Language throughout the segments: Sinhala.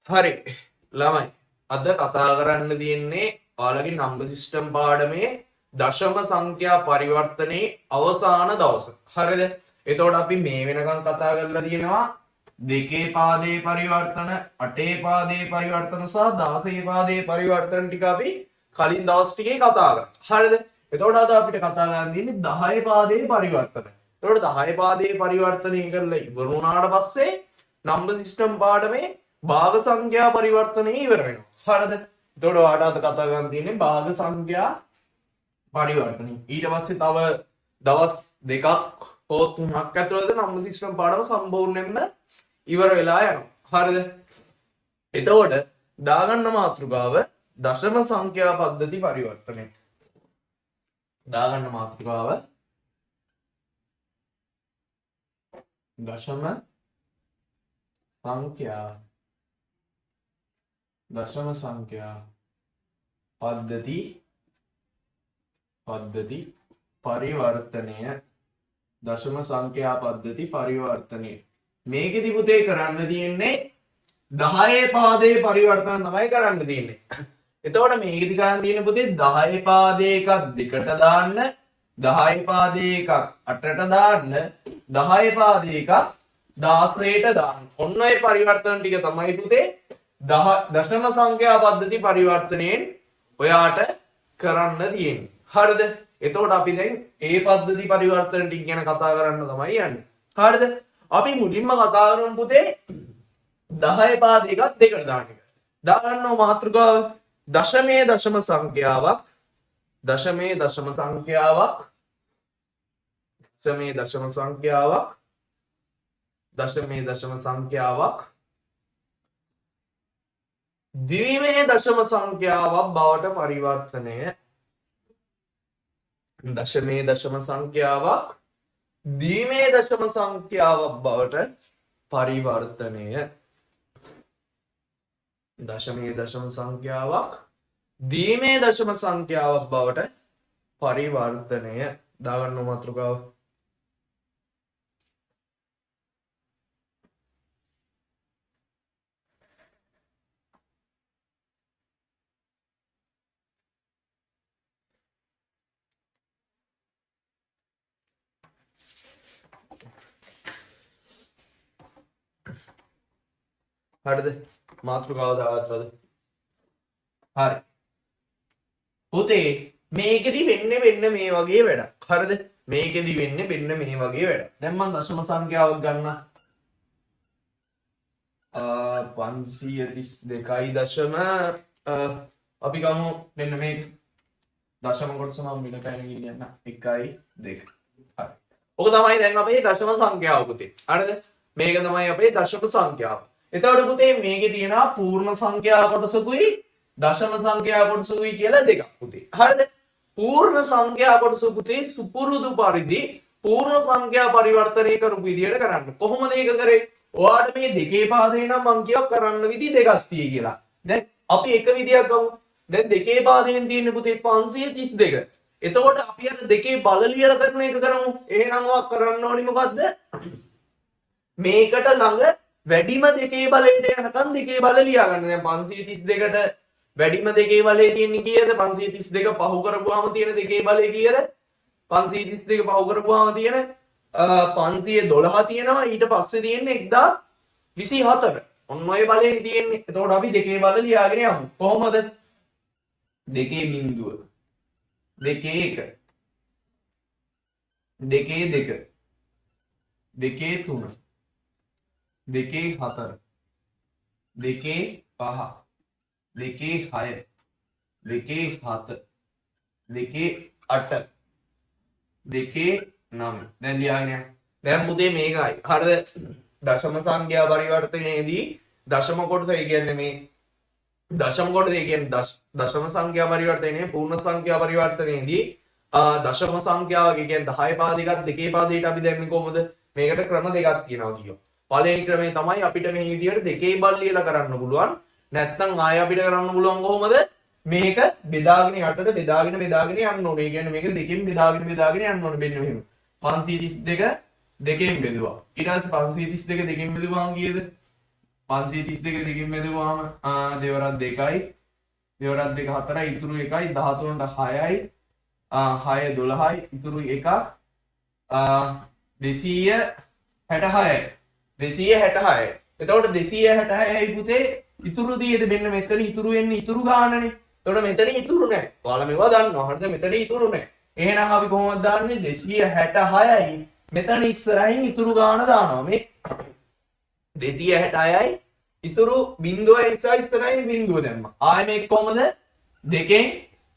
හරි ළමයි අද කතා කරන්න තියෙන්නේ ඔයාලගේ නම්බර් සිස්ටම් පාඩමේ දශම සංඛ්‍යා පරිවර්තනයේ අවසාන දවස. හරිද? එතකොට අපි මේ වෙනකන් කතා කරලා තියෙනවා දෙකේ පාදයේ පරිවර්තන, අටේ පාදයේ පරිවර්තන සහ 16 පාදයේ පරිවර්තන ටික අපි කලින් දවස් ටිකේ කතා කරා. හරිද? එතකොට අද අපිට කතා කරන්න තියෙන්නේ 10 පාදයේ පරිවර්තන. එතකොට 10 පාදයේ පරිවර්තනය කරලා ඉවර වුණාට පස්සේ නම්බර් සිස්ටම් පාඩමේ භාග සංඛ්‍යා පරිවර්තනය ඉවර වෙනවා. හරිද? එතකොට ඔයාලට අද කතා කරන්න තියෙන්නේ භාග සංඛ්‍යා පරිවර්තනය. ඊට පස්සේ තව දවස් දෙකක් හෝ තුනක් ඇතුළත නම්බර් සිස්ටම් පාඩම සම්පූර්ණයෙන්ම ඉවර වෙලා යනවා. හරිද? එතකොට දාගන්න මාතෘකාව දශම සංඛ්‍යා පද්ධති පරිවර්තනය. දාගන්න මාතෘකාව දශම සංඛ්‍යා පද්ධති පරිවර්තනය. දශම සංඛ්‍යා පද්ධති පරිවර්තනය. මේකෙදි පුතේ කරන්න තියෙන්නේ 10 පාදයේ පරිවර්තන තමයි කරන්න තියෙන්නේ. එතකොට මේකෙදි කරන්න තියෙන්නේ පුතේ 10 පාදයේ එකක් දෙකට දාන්න, 10 පාදයේ එකක් අටට දාන්න, 10 පාදයේ එකක් 16ට දාන්න. ඔන්න ඔය පරිවර්තන ටික තමයි පුතේ දශම සංඛ්‍යා පද්ධති පරිවර්තනයෙන් ඔයාට කරන්න තියෙන්නේ. හරිද? එතකොට අපි දැන් ඒ පද්ධති පරිවර්තන ටික ගැන කතා කරන්න තමයි යන්නේ. හරිද? අපි මුලින්ම කතා කරමු පුතේ 10 පාදයක දෙකට දාන්න එක. දාගන්නව මාතෘකාව දශමයේ දශම සංඛ්‍යාවක් දශමයේ දශම සංඛ්‍යාවක් ද්විමයේ දශම සංඛ්‍යාවක් බවට පරිවර්තනය. දශමයේ දශම සංඛ්‍යාවක් ද්විමයේ දශම සංඛ්‍යාවක් බවට පරිවර්තනය. දශමයේ දශම සංඛ්‍යාවක් ද්විමයේ දශම සංඛ්‍යාවක් බවට පරිවර්තනය. දාගන්න මාතෘකාව හරිද? මාතෘකාව දාගත්තද? හරි. පුතේ මේකෙදි වෙන්නේ මේ වගේ වැඩක්. හරිද? මේකෙදි වෙන්නේ මේ වගේ වැඩක්. දැන් මම දශම සංඛ්‍යාවක් ගන්න. 532යි දශම අපි ගමු මෙන්න මේ දශම කොටස මම වෙන පැනකින් කියන්න 1 2 හරි. ඔක තමයි දැන් අපේ දශම සංඛ්‍යාව පුතේ. හරිද? මේක තමයි අපේ දශම සංඛ්‍යාව. එතකොට පුතේ මේකේ තියෙනවා පූර්ණ සංඛ්‍යා කොටසකුයි දශම සංඛ්‍යා කොටසකුයි කියලා දෙකක් පුතේ. හරිද? පූර්ණ සංඛ්‍යා කොටස පුතේ සුපුරුදු පරිදි පූර්ණ සංඛ්‍යා පරිවර්තනය කරපු විදියට කරන්න. කොහොමද ඒක කරේ? ඔයාලට මේ දෙකේ පාදේ නම් මං කියව කරන්න විදි දෙකක් තියෙයි කියලා. දැන් අපි එක විදියක් ගමු. දැන් දෙකේ පාදයෙන් තියෙන පුතේ 532. එතකොට අපි අර දෙකේ බල ලියලා කරන එක කරමු. එහෙනම් ඔයා කරන්න ඕනි මොකද්ද? මේකට ළඟ වැඩිම දෙකේ බලෙට යනකම් දෙකේ බල ලියා ගන්න. දැන් 532ට වැඩිම දෙකේ බලේ තියෙන්නේ කීයද? 532 පහු කරපුවාම තියෙන දෙකේ බලේ කීයද? 532 පහු කරපුවාම තියෙන 512 තියෙනවා. ඊට පස්සේ තියෙන්නේ 1024. ඔන්න ඔය බලේ තියෙන්නේ. එතකොට අපි දෙකේ බල ලියාගෙන යමු. කොහොමද? දෙකේ බිංදුව, දෙකේ 1, දෙකේ 2, දෙකේ 3, දෙකේ 4, දෙකේ 5, දෙකේ 6, දෙකේ 7, දෙකේ 8, දෙකේ 9. දැන් ලියාගෙන යන්න. දැන් පුතේ මේකයි. හරිද? දශම සංඛ්‍යා පරිවර්තනයේදී දශම කොටස කියන්නේ මේ දශම කොටස කියන්නේ දශම සංඛ්‍යා පරිවර්තනයේ පූර්ණ සංඛ්‍යා පරිවර්තනයේදී දශම සංඛ්‍යාව කියන්නේ 10 පාදයක දෙකේ පාදයට අපි දැම්මේ කොහොමද? මේකට ක්‍රම දෙකක් තියෙනවා කියෝ. පළවෙනි ක්‍රමය තමයි අපිට මේ විදිහට දෙකේ බල් ලියලා කරන්න පුළුවන්. නැත්නම් ආය අපිට කරන්න පුළුවන් කොහොමද? මේක බෙදාගෙන යටට බෙදාගෙන යන්න ඕනේ. ඒ කියන්නේ මේක දෙකෙන් බෙදාගෙන යන්න ඕනේ. මෙන්න මෙහෙම. 532 දෙකෙන් බෙදුවා. ඊට පස්සේ 532 දෙකෙන් බෙදුවාම කීයද? 532 දෙකෙන් බෙදුවාම දෙවරක් 2යි දෙවරක් 2 4යි ඉතුරු 1යි 13ට 6යි 6 12යි ඉතුරු 1ක් 266යි 266යි. එතකොට 266යි පුතේ ඉතුරු තියෙද මෙන්න මෙතන ඉතුරු වෙන්නේ ඉතුරු ගානනේ. එතකොට මෙතන ඉතුරු නැහැ. ඔයාලා මේවා දන්නවා. හරිද? මෙතන ඉතුරු නැහැ. එහෙනම් අපි කොහොමද දාන්නේ 266යි මෙතන ඉස්සරහින් ඉතුරු ගාන දානවා. මේ 266යි ඉතුරු බිංදුව නිසා ඉස්සරහින් බිංදුව දැම්මා. ආයෙ මේක කොහොමද? දෙකෙන්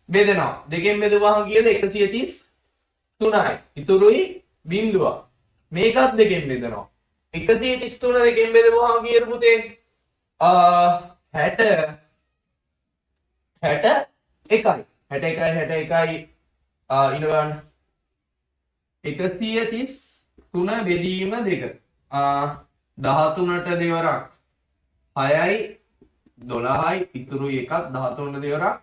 බෙදනවා. දෙකෙන් බෙදුවහම කීයද? 133යි. ඉතුරුයි බිංදුව. මේකත් දෙකෙන් බෙදනවා. 133 දෙකෙන් බෙදුවහම කීයද පුතේ? 60 61යි. 61යි ඉනවන්න 133 බෙදීම 2 13ට දෙවරක් 6යි 12යි ඉතුරු 1ක් 13ට දෙවරක්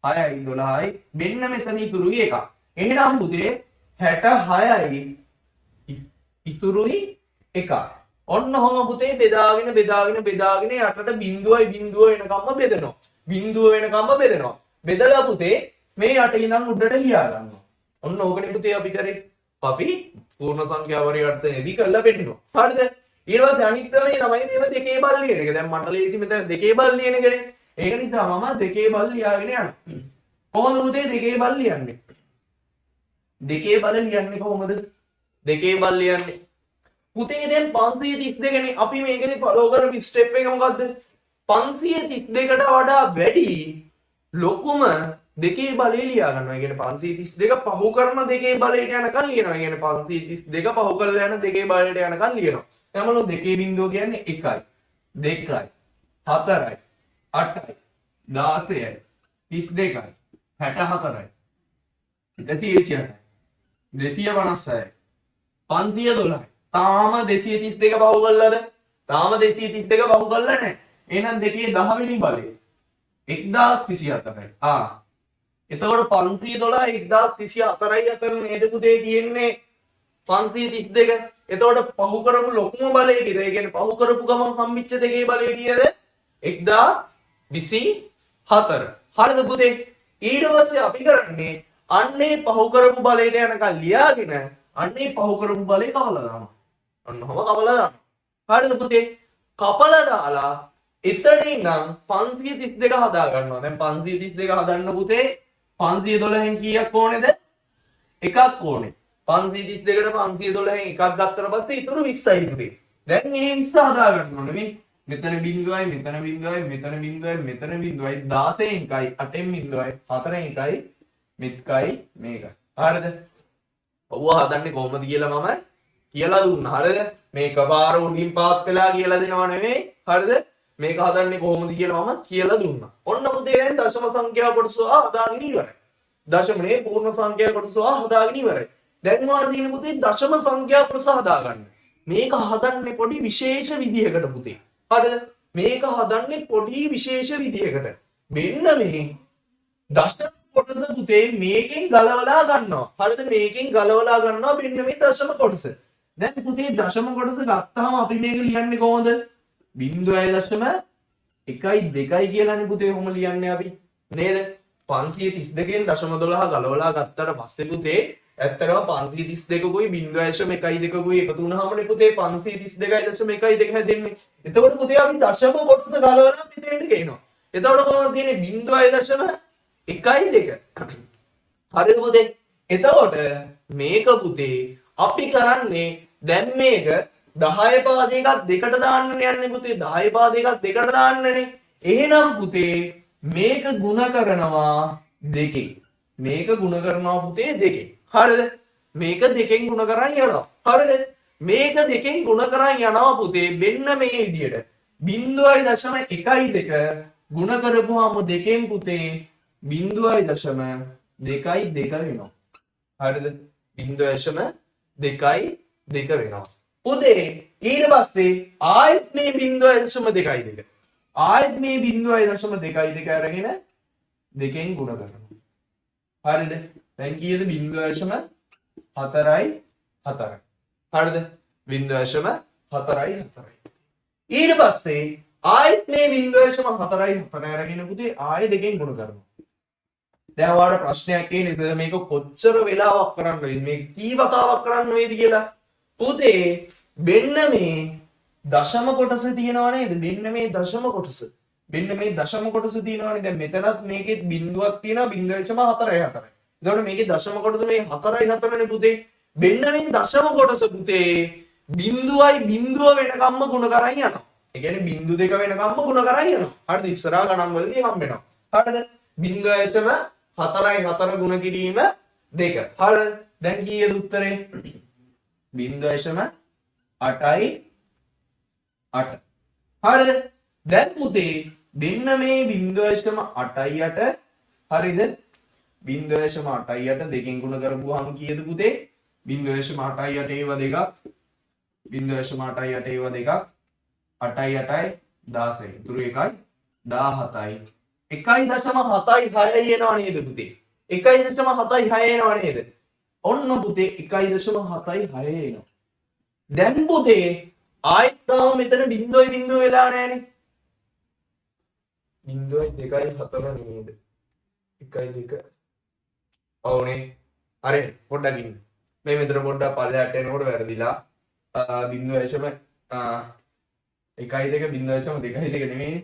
6යි 12යි මෙන්න මෙතන ඉතුරුයි 1ක්. එහෙනම් පුතේ 66යි ඉතුරුයි 1ක්. ඔන්න ඔහම පුතේ බෙදාගෙන යටට බිංදුවයි බිංදුව වෙනකම්ම බෙදනවා. බිංදුව වෙනකම්ම බෙදනවා. බෙදලා පුතේ මේ යට ඉඳන් උඩට ලියා ගන්නවා. ඔන්න ඕකනේ පුතේ අපි කරේ. අපි පූර්ණ සංඛ්‍යා පරිවර්තනයේදී කරලා පෙන්නනවා. හරිද? ඊට පස්සේ අනිත් ක්‍රමේ තමයි මේව දෙකේ බල් ලියන එක. දැන් මට ලේසි මෙතන දෙකේ බල් ලියන එකනේ. ඒක නිසා මම දෙකේ බල් ලියාගෙන යනවා. කොහොමද පුතේ දෙකේ බල් ලියන්නේ? දෙකේ බල ලියන්නේ කොහොමද? දෙකේ බල් ලියන්නේ. පුතේ දැන් 532 නේ. අපි මේකේ ෆලෝ කරපු ස්ටෙප් එක මොකද්ද? 532කට වඩා වැඩි ලොකුම දෙකේ බලය ලියා ගන්නවා. ඒ කියන්නේ 532 පහු කරන දෙකේ බලයට යනකම් ලියනවා. ඒ කියන්නේ 532 පහු කරලා යන දෙකේ බලයට යනකම් ලියනවා. එතනම දෙකේ බිංදුව කියන්නේ 1යි 2යි 4යි 8යි 16යි 32යි 64යි 138යි 256යි 512යි. තාම 232 පහු කළාද? තාම 232 පහු කළා නැහැ. එහෙනම් දෙකේ 10 වෙනි බලය 1024යි. එතකොට 512 1024යි අතර නේද පුතේ තියෙන්නේ 532. එතකොට පහු කරපු ලොකුම බලය කීයද? ඒ කියන්නේ පහු කරපු ගමන් හම්බෙච්ච දෙකේ බලය කීයද? 1024. හරිද පුතේ? ඊට පස්සේ අපි කරන්නේ අන්නේ පහු කරපු බලයට යනකම් ලියාගෙන අන්නේ පහු කරපු බලය කපලා දානවා. ඔන්නම කපලා දානවා. හරිද පුතේ? කපලා දාලා එතන ඉඳන් 532 හදා ගන්නවා. දැන් 532 හදන්න පුතේ 512න් කීයක් ඕනේද? එකක් ඕනේ. 532ට 512න් එකක් ගත්තට පස්සේ ඉතුරු 20යි පුතේ. දැන් මේ 20 හදා ගන්න ඕනේ මේ. මෙතන බිංදුවයි මෙතන බිංදුවයි මෙතන බිංදුවයි මෙතන බිංදුවයි 16න් එකයි 8න් බිංදුවයි 4න් එකයි මෙත්කයි මේක. හරිද? ඔව්ව හදන්නේ කොහොමද කියලා මම කියලා දුන්නා. හරිද? මේක පාර උඩින් පාත් වෙලා කියලා දෙනව නෙමෙයි. හරිද? මේක හදන්නේ කොහොමද කියලා මම කියලා දුන්නා. ඔන්න පුතේ දැන් දශම සංඛ්‍යා කොටස හදාගෙන ඉවරයි. දශමනේ පූර්ණ සංඛ්‍යා කොටස හදාගෙන ඉවරයි. දැන් මොනවද තියෙන්නේ පුතේ? දශම සංඛ්‍යා කොටස හදාගන්න. මේක හදන්නේ පොඩි විශේෂ විදියකට පුතේ. හරිද? මේක හදන්නේ පොඩි විශේෂ විදියකට. මෙන්න මේ දශම කොටස පුතේ මේකෙන් ගලවලා ගන්නවා. හරිද? මේකෙන් ගලවලා ගන්නවා මෙන්න මේ දශම කොටස. දැන් පුතේ දශම කොටස ගත්තාම අපි මේක ලියන්නේ කොහොමද? 0.1 2 කියලානේ පුතේ ඔහොම ලියන්නේ අපි නේද? 532න් 0.12 ගලවලා ගත්තට පස්සේ පුතේ ඇත්තටම 532කුයි 0.12කුයි එකතු වුණාමනේ පුතේ 532.12 හැදෙන්නේ. එතකොට පුතේ අපි දශම කොටස ගලවලා මෙතෙන්ට ගේනවා. එතකොට කොහොමද තියෙන්නේ 0.12 හරිද පුතේ? එතකොට මේක පුතේ අපි කරන්නේ දැන් මේක 10 පාදයකට දෙකට දාන්න යන්නේ පුතේ. 10 පාදයකට දෙකට දාන්නනේ. එහෙනම් පුතේ මේක ಗುಣ කරනවා දෙකෙන්. මේක ಗುಣ කරනවා පුතේ දෙකෙන්. හරිද? මේක දෙකෙන් ಗುಣ කරන් යනවා. හරිද? මේක දෙකෙන් ಗುಣ කරන් යනවා පුතේ මෙන්න මේ විදියට. 0.12 ಗುಣ කරපුවාම දෙකෙන් පුතේ 0.22 වෙනවා. හරිද? 0.22 වෙනවා. පුතේ ඊට පස්සේ ආයෙත් මේ 0.22 ආයෙත් මේ 0.22 අරගෙන දෙකෙන් ගුණ කරනවා. හරිද? දැන් කීයද 0.44යි. හරිද? 0.44යි. ඊට පස්සේ ආයෙත් මේ 0.4 අරගෙන පුතේ ආයෙ දෙකෙන් ගුණ කරනවා. දැන් ඔයාලට ප්‍රශ්නයක් එන්නේ මේක කොච්චර වෙලාවක් කරන්න වෙයිද මේක කී වතාවක් කරන්න වෙයිද කියලා. පුතේ මෙන්න මේ දශම කොටස තියෙනවා නේද? මෙන්න මේ දශම කොටස. මෙන්න මේ දශම කොටස තියෙනවානේ. දැන් මෙතනත් මේකෙත් බිඳුවක් තියෙනවා 0.44. එතකොට මේකේ දශම කොටස මේ 4යි පුතේ. මෙන්න මේ දශම කොටස පුතේ බිඳුවයි බිඳුව වෙනකම්ම ගුණ කරන් යනවා. ඒ කියන්නේ බිඳු දෙක වෙනකම්ම ගුණ කරන් යනවා. හරිද? ඉස්සරහා ගණන් වලදී හම්බ වෙනවා. හරිද? 0.4 ගුණ කිරීම 2. හරිද? දැන් කීයද උත්තරේ? 0.8යි 8. හරිද? දැන් පුතේ මෙන්න මේ 0.8යි 8 හරිද? 0.8යි 8 දෙකෙන් ගුණ කරපුවාම කීයද පුතේ? 0.8යි 8 ඒවා දෙකක් 0.8යි 8 ඒවා දෙකක් 8යි 8යි 16. ඉතුරු එකයි 17යි. 1.76 එනවා නේද පුතේ? 1.76 එනවා නේද? ඔන්න පුතේ 1.76 එනවා. දැන් පුතේ ආයෙත් තාම මෙතන බිඳුව වෙලා නැහනේ. 0.2 නේද? 1.2. ඔව්නේ. හරි පොඩ්ඩක් ඉන්න. මේ මෙතන පොඩ්ඩක් පල්ලෙහාට එනකොට වැරදිලා 0.1 0.2 නෙමෙයිනේ.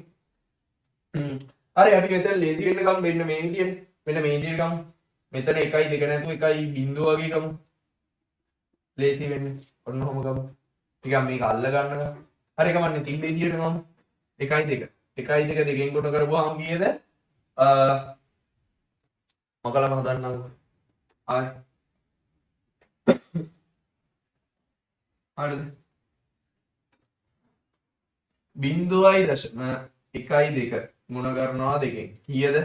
හරි අපි මෙතන ලේසි වෙන්න ගමු මෙන්න මේ විදියට. මෙන්න මේ විදියට ගමු. මෙතන 1.2 නැතුව 1 බිඳුව වගේ ගමු. ලේසි වෙන්නේ. ඔන්න ඔහොම ගමු. ටිකක් මේක අල්ල ගන්නවා. හරි කමන්නේ තිබ්බ විදියට ගමු. 1.2 1.2 දෙකෙන් ගුණ කරපුවාම කීයද? මොකලම හදන්නම්. ආයි. හරිද? 0.1 ගුණ කරනවා දෙකෙන්. කීයද?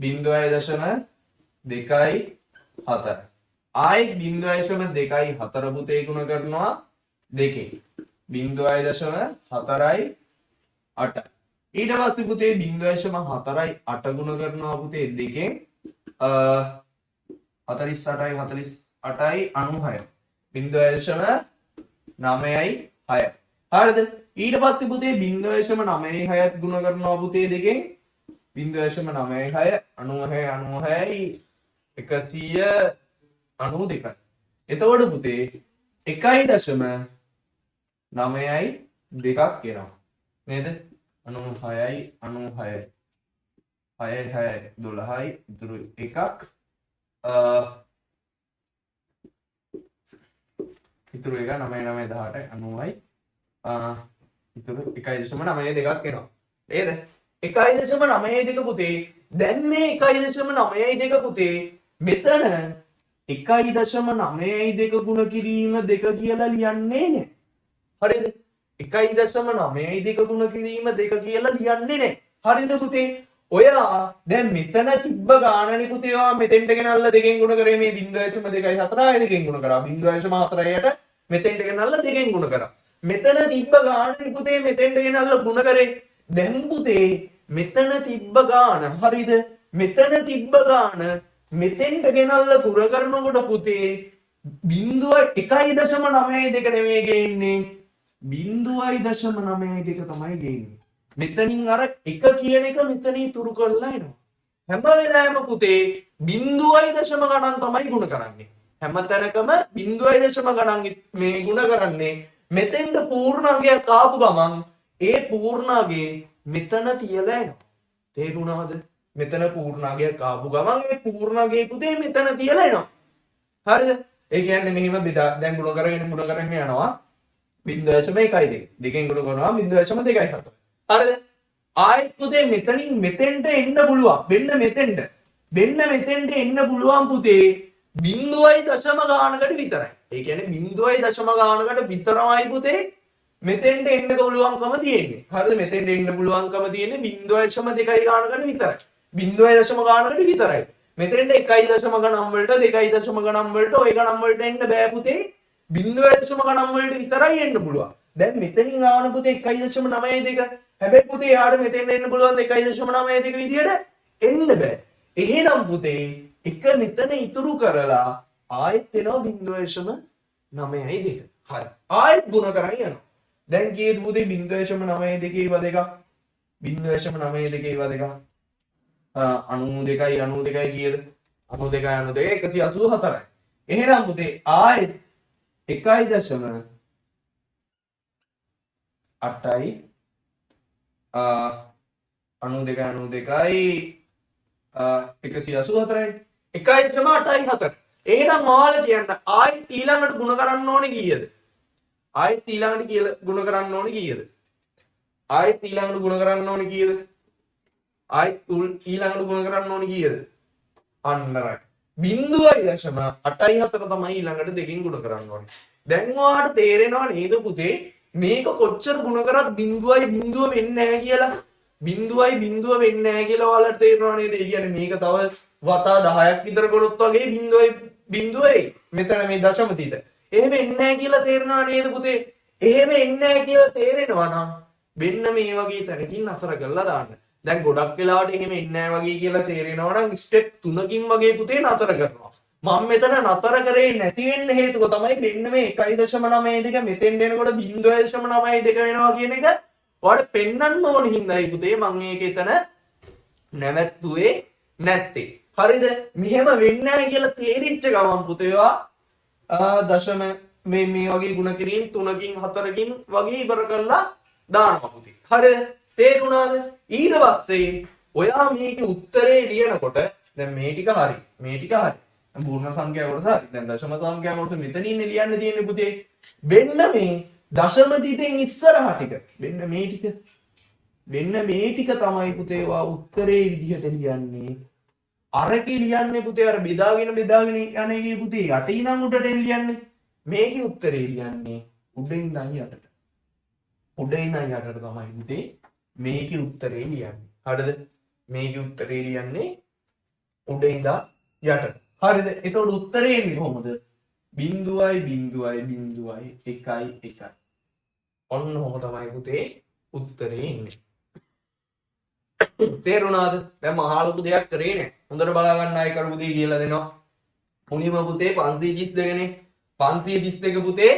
0.24. ආයෙත් 0.24 පුතේ ගුණ කරනවා දෙකෙන්. 0.48. ඊට පස්සේ පුතේ 0.48 ගුණ කරනවා පුතේ දෙකෙන් 48යි 96. 0.96. හරිද? ඊට පස්සේ පුතේ 0.96ත් ගුණ කරනවා පුතේ දෙකෙන් 0.96 96යි 192. එතකොට පුතේ 1.9යි 2ක් එනවා නේද? 96යි 96යි 6යි 6යි 12යි ඉතුරු එකක් ඉතුරු එක 9 9 18 90යි ඉතුරු 1.92ක් එනවා නේද? 1.92 පුතේ දැන් මේ 1.92 පුතේ මෙතන 1.92 ගුණ කිරීම 2 කියලා ලියන්නේ නේ. හරිද? 1.92 ගුණ කිරීම 2 කියලා ලියන්නේ නේ. හරිද පුතේ? ඔයා දැන් මෙතන තිබ්බ ගානනේ පුතේ ඔයා මෙතෙන්ට ගෙනල්ලා දෙකෙන් ගුණ කරේ මේ 0.2 4 දෙකෙන් ගුණ කරා 0.4යට මෙතෙන්ට ගෙනල්ලා දෙකෙන් ගුණ කරා. මෙතන තිබ්බ ගානනේ පුතේ මෙතෙන්ට ගෙනල්ලා ගුණ කරේ. දැන් පුතේ මෙතන තිබ්බ ගාන හරිද? මෙතන තිබ්බ ගාන මෙතෙන්ට ගෙනල්ලා පුර කරනකොට පුතේ 1.92 නෙමෙයි ගේන්නේ 0.92 තමයි ගේන්නේ. මෙතනින් අර 1 කියන එක මෙතන ඉතුරු කරලා එනවා. හැම වෙලාවෙම පුතේ 0.0 ගණන් තමයි ගුණ කරන්නේ. හැම තැනකම 0.0 ගණන් මේ ගුණ කරන්නේ මෙතෙන්ට පූර්ණාංගයක් ආපු ගමන් ඒ පූර්ණාංගේ මෙතන තියලා එනවා. තේරුණාද? මෙතන පූර්ණාංගයක් ආපු ගමන් ඒ පූර්ණාංගේ පුතේ මෙතන තියලා එනවා. හරිද? ඒ කියන්නේ මෙහිම දැන් ගුණ කරගෙන යනවා 0.1 දෙකෙන් ගුණ කරනවා 0.2 හරිද? ආයෙත් පුතේ මෙතනින් මෙතෙන්ට එන්න පුළුවන්. මෙන්න මෙතෙන්ට එන්න පුළුවන් පුතේ 0.0 ගානකට විතරයි. ඒ කියන්නේ 0.0 ගානකට විතරමයි පුතේ මෙතෙන්ට එන්න පුළුවන්කම තියෙන්නේ. හරිද? මෙතෙන්ට එන්න පුළුවන්කම තියෙන්නේ 0.2 ගානකට විතරයි. 0.0 ගානකට විතරයි. මෙතෙන්ට 1.0 ගණන් වලට 2.0 ගණන් වලට ওই ගණන් වලට එන්න බෑ පුතේ. 0.0 ගණන් වලට විතරයි එන්න පුළුවන්. දැන් මෙතනින් ආවන පුතේ 1.92. හැබැයි පුතේ යාට මෙතෙන් එන්න පුළුවන් 1.92 විදියට එන්න බෑ. එහෙනම් පුතේ එක මෙතන ඉතුරු කරලා ආයෙත් එනවා 0.92. හරි. ආයෙත් ගුණ කරන් යනවා. දැන් කීයද පුතේ 0.92 0.92 92 කීයද 92 184. එහෙනම් පුතේ ආයෙත් 1.8යි 92යි 184යි 1.8යි 4. එහෙනම් ඔයාලා කියන්න ආයෙත් ඊළඟට ගුණ කරන්න ඕනේ කීයද? ආයෙත් ඊළඟට ගුණ කරන්න ඕනේ කීයද? ආයෙත් ඊළඟට ගුණ කරන්න ඕනේ කීයද? ආයෙත් ඊළඟට ගුණ කරන්න ඕනේ කීයද? අන්න right. 0.84 තමයි ඊළඟට දෙකෙන් ගුණ කරන්න ඕනේ. දැන් ඔයාලට තේරෙනව නේද පුතේ මේක කොච්චර ගුණ කරත් බිඳුවයි බිඳුව වෙන්නේ නැහැ කියලා. බිඳුවයි බිඳුව වෙන්නේ නැහැ කියලා ඔයාලට තේරෙනව නේද? ඒ කියන්නේ මේක තව වතා 10ක් විතර කරොත් වගේ බිඳුවයි බිඳුවයි මෙතන මේ දශම තිත. එහෙම එන්නේ නැහැ කියලා තේරෙනව නේද පුතේ? එහෙම එන්නේ නැහැ කියලා තේරෙනවා නම් මෙන්න මේ වගේ තැනකින් අතර කරලා දාන්න. දැන් ගොඩක් වෙලාවට එහෙම එන්නේ නැහැ වගේ කියලා තේරෙනවා නම් ස්ටෙප් 3කින් වගේ පුතේ නතර කරනවා. මම මෙතන නතර කරේ නැති වෙන්න හේතුව තමයි මෙන්න මේ 1.92 මෙතෙන් එනකොට 0.92 වෙනවා කියන එක ඔයාලට පෙන්වන්න ඕනේ හින්දායි පුතේ මම මේක එතන නැවැත්තුවේ නැත්තේ. හරිද? මෙහෙම වෙන්නේ නැහැ කියලා තේරිච්ච ගමන් පුතේ දශම මේ වගේ ගුණ කිරීම 3කින් 4කින් වගේ ඉවර කරලා දානවා පුතේ. හරිද? තේරුණාද? ඊට පස්සේ ඔයා මේකේ උත්තරේ ලියනකොට දැන් මේ ටික හරි. මේ ටික හරි. පූර්ණ සංඛ්‍යා කොටස හරි. දැන් දශම සංඛ්‍යා කොටස මෙතනින් ලියන්න තියෙන්නේ පුතේ. මෙන්න මේ දශම තිතෙන් ඉස්සරහා ටික. මෙන්න මේ ටික. මෙන්න මේ ටික තමයි පුතේ වා උත්තරේ විදිහට ලියන්නේ. අරකේ ලියන්නේ පුතේ අර බෙදාගෙන යන එකේ පුතේ යට ඉඳන් උඩට ලියන්නේ. මේකේ උත්තරේ ලියන්නේ උඩින් ඉඳන් යටට. උඩින් ඉඳන් යටට තමයි පුතේ මේකේ උත්තරේ ලියන්නේ. හරිද? මේකේ උත්තරේ ලියන්නේ උඩින් ඉඳන් යටට. හරිද? එතකොට උත්තරේ එන්නේ කොහොමද? 0.0.1. ඔන්න ඔහොම තමයි පුතේ උත්තරේ එන්නේ. තේරුණාද? දැන් මහා ලොකු දෙයක් කරේ නෑ. හොඳට බලා ගන්න ආයි කරපු දේ කියලා දෙනවා. මුලින්ම පුතේ 532 නේ. 532 පුතේ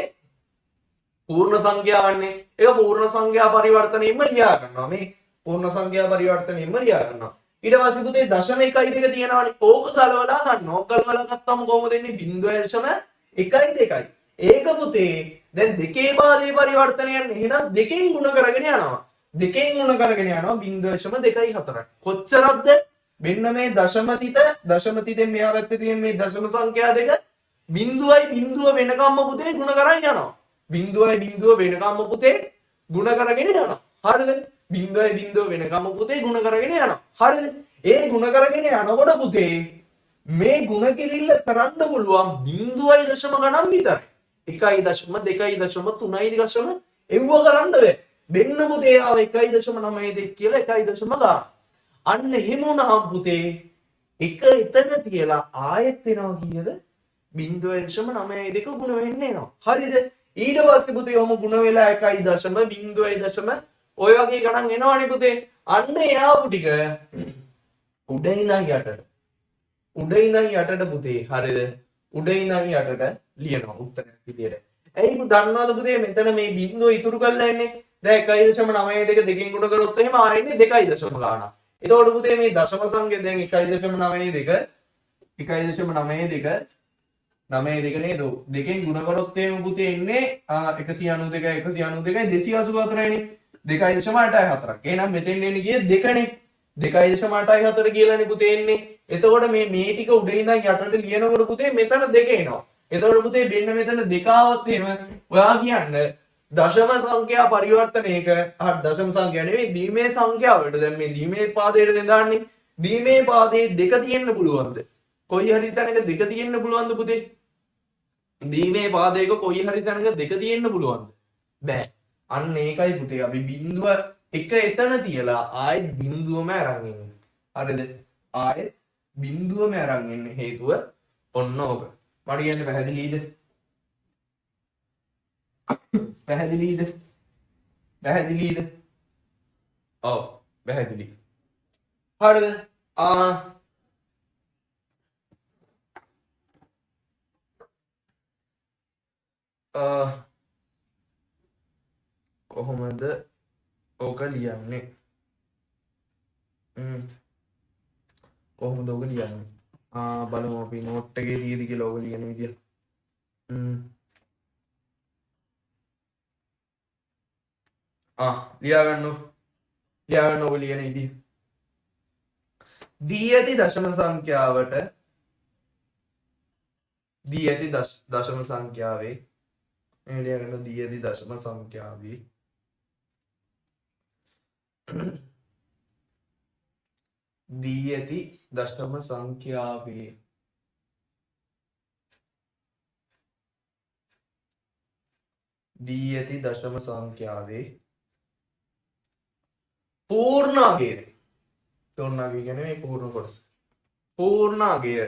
පූර්ණ සංඛ්‍යාවන්නේ. ඒක පූර්ණ සංඛ්‍යා පරිවර්තනයෙන්ම ලියා ගන්නවා. මේ පූර්ණ සංඛ්‍යා පරිවර්තනයෙන්ම ලියා ගන්නවා. ඊට පස්සේ පුතේ දශම 1 2 තියෙනවානේ. ඕක ගලවලා ගන්නවා. ඕක ගලවලා ගත්තම කොහොමද එන්නේ? 0.1 ඒක පුතේ දැන් දෙකේ පාදේ පරිවර්තනය යන්නේ. එහෙනම් දෙකෙන් ගුණ කරගෙන යනවා. දෙකෙන් ගුණ කරගෙන යනවා 0.24. කොච්චරක්ද? මෙන්න මේ දශම තිතෙන් මෙහා පැත්තේ තියෙන මේ දශම සංඛ්‍යා දෙක බිඳුවයි බිඳුව වෙනකම්ම පුතේ ගුණ කරගෙන යනවා. බිඳුවයි බිඳුව වෙනකම්ම පුතේ ගුණ කරගෙන යනවා. හරිද? බිඳුවයි බිඳුව වෙනකම්ම පුතේ ගුණ කරගෙන යනවා. හරිද? ඒ ගුණ කරගෙන යනකොට පුතේ මේ ගුණ කිරිල්ල කරන්න පුළුවන් බිඳුවයි දශම ගණන් විතරයි. 1.2.3.0 එව්ව කරන්න බෑ. දෙන්න පුතේ ආව 1.92 කියලා 1.0 ගන්න. අන්න එහෙම වුණාම පුතේ එක එතන තියලා ආයෙත් එනවා කීයද? 0.92 ගුණ වෙන්න එනවා. හරිද? ඊට පස්සේ පුතේ ඔහොම ගුණ වෙලා 1.0 ඔය වගේ ගණන් එනවනේ පුතේ. අන්න එයාපු ටික උඩ ඉඳන් යටට. උඩ ඉඳන් යටට පුතේ. හරිද? උඩ ඉඳන් යටට ලියනවා උත්තරයක් විදියට. ඇයි දන්නවද පුතේ මෙතන මේ බිඳුව ඉතුරු කරලා එන්නේ? දැන් 1.92 දෙකෙන් ගුණ කරොත් එහෙම ආයෙන්නේ 2.0 ගානක්. එතකොට පුතේ මේ දශම සංඛ්‍යා දැන් 1.92 1.92 නේද? දෙකෙන් ගුණ කරොත් එහෙම පුතේ එන්නේ 192 284 නේ. 2.84ක්. එහෙනම් මෙතෙන් එන්නේ කීයද? 2නේ. 2.84 කියලානේ පුතේ එන්නේ. එතකොට මේ ටික උඩ ඉඳන් යටට ලියනකොට පුතේ මෙතන 2 එනවා. එතකොට පුතේ මෙන්න මෙතන 2 આવොත් එහෙම ඔයා කියන්නේ දශම සංඛ්‍යා පරිවර්තනයක දශම සංඛ්‍යා නෙවෙයි දීමේ සංඛ්‍යාවට දැන් මේ දීමේ පාදයට දෙඳාන්නේ දීමේ පාදයේ 2 තියෙන්න පුළුවන්ද? කොයි හරි තැනක 2 තියෙන්න පුළුවන්ද පුතේ? දීමේ පාදයක කොයි හරි තැනක 2 තියෙන්න පුළුවන්ද? බෑ. අන්න ඒකයි පුතේ අපි බිඳුව එක එතන තියලා ආයෙත් බිඳුවම අරන් ඉන්නේ. හරිද? ආයෙත් බිඳුවම අරන් ඉන්නේ හේතුව ඔන්න ඕක. මට කියන්න පැහැදිලිද? පැහැදිලිද? ඔව් පැහැදිලි. හරිද? කොහොමද ඕක ලියන්නේ? කොහොමද ඕක ලියන්නේ? බලමු අපි නෝට් එකේ තියෙදි කියලා ඕක ලියන විදිය. ලියාගන්න ඕක ලියන විදිය. දී ඇති දශම සංඛ්‍යාවට දී ඇති දශම සංඛ්‍යාවේ ලියාගන්න දී ඇති දශම සංඛ්‍යාවේ දී ඇති දශම සංඛ්‍යාවේ දී ඇති දශම සංඛ්‍යාවේ පූර්ණ අගය. පූර්ණ අගය කියන්නේ මේ පූර්ණ කොටස. පූර්ණ අගය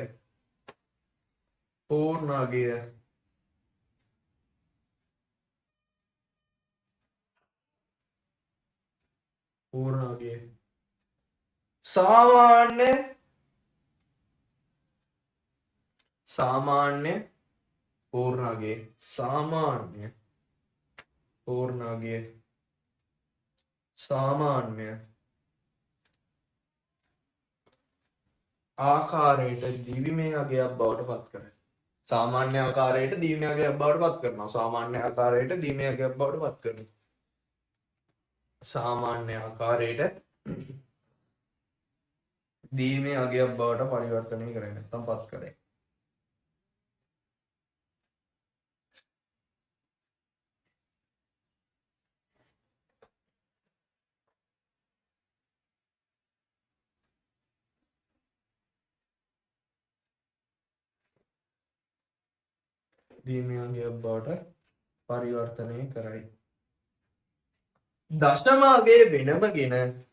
සාමාන්‍ය පූර්ණ අගය සාමාන්‍ය ආකාරයට දිවිමය අගයක් බවට පත් කරයි. සාමාන්‍ය ආකාරයට දිවිමය අගයක් බවට පත් කරනවා. සාමාන්‍ය ආකාරයට දිවිමය අගයක් බවට පත් කරනවා. සාමාන්‍ය ආකාරයට දිවිමය අගයක් බවට පරිවර්තනය කරන්නේ නැත්නම් පත් කරයි. දිවිමය අගයක් බවට පරිවර්තනය කරයි. දශම අගය වෙනමගෙන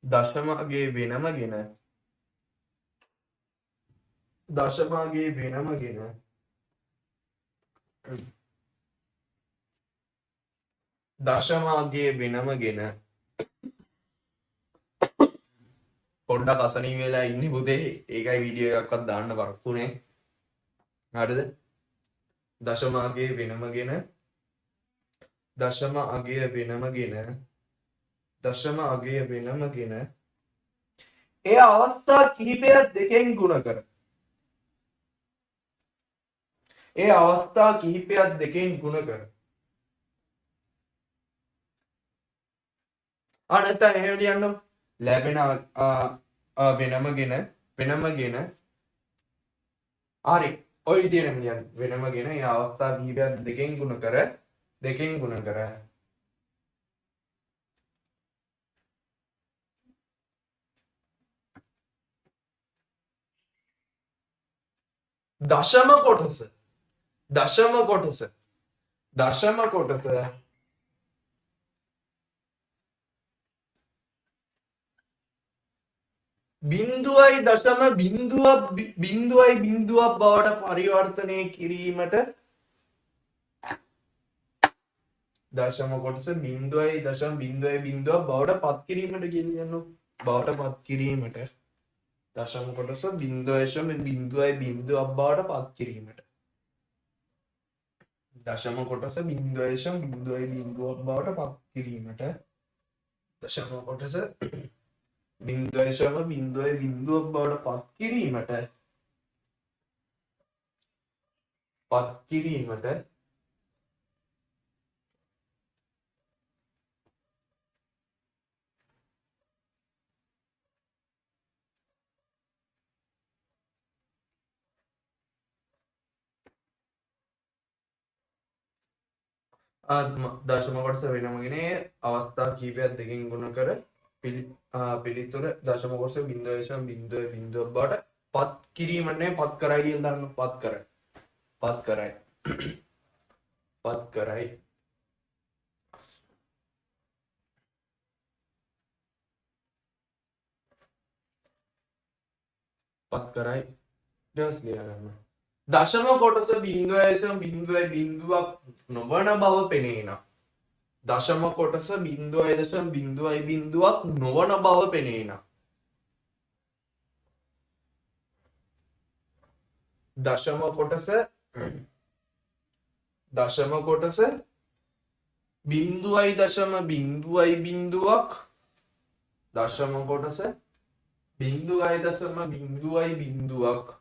දශම අගය වෙනමගෙන පොඩ්ඩක් අසනීප වෙලා ඉන්නේ පුතේ. ඒකයි වීඩියෝ එකක්වත් දාන්න බරකුනේ. හරිද? දශම අගය වෙනමගෙන ඒ අවස්ථා කිහිපයක් දෙකෙන් ගුණ කර. නැත්නම් එහෙම ලියන්න ලැබෙන වෙනමගෙන හරි ඔය විදිහටම ලියන්න. වෙනමගෙන ඒ අවස්ථා කිහිපයක් දෙකෙන් ගුණ කර දශම කොටස බිංදුවයි දශම බිංදුවක් බවට පරිවර්තනය කිරීමට දශම කොටස බිංදුවයි දශම බිංදුවක් බවට පත් කිරීමට කියනවා. බවට පත් කිරීමට දශම කොටස බිංදුවයි බිංදුවක් බවට පත් කිරීමට දශම කොටස බිංදුවයි බිංදුවක් බවට පත් කිරීමට දශම කොටස බිංදුවයි බිංදුවක් බවට පත් කිරීමට දශම කොටස වෙනමගෙන අවස්ථා කිහිපයක් දෙකෙන් ගුණ කර පිළිතුර දශම කොටස බිංදුව බවට පත් කිරීමට නෙවෙයි පත් කරයි කියලා දාන්න. පත් කරයි ඊට ලියා ගන්න. දශම කොටස බිංදුවක් නොවන බව පෙනේනම් දශම කොටස බිංදුවක් නොවන බව පෙනේනම් දශම කොටස බිංදුවයි දශම බිංදුවයි බිංදුවක් දශම කොටස බිංදුවයි දශම බිංදුවයි බිංදුවක්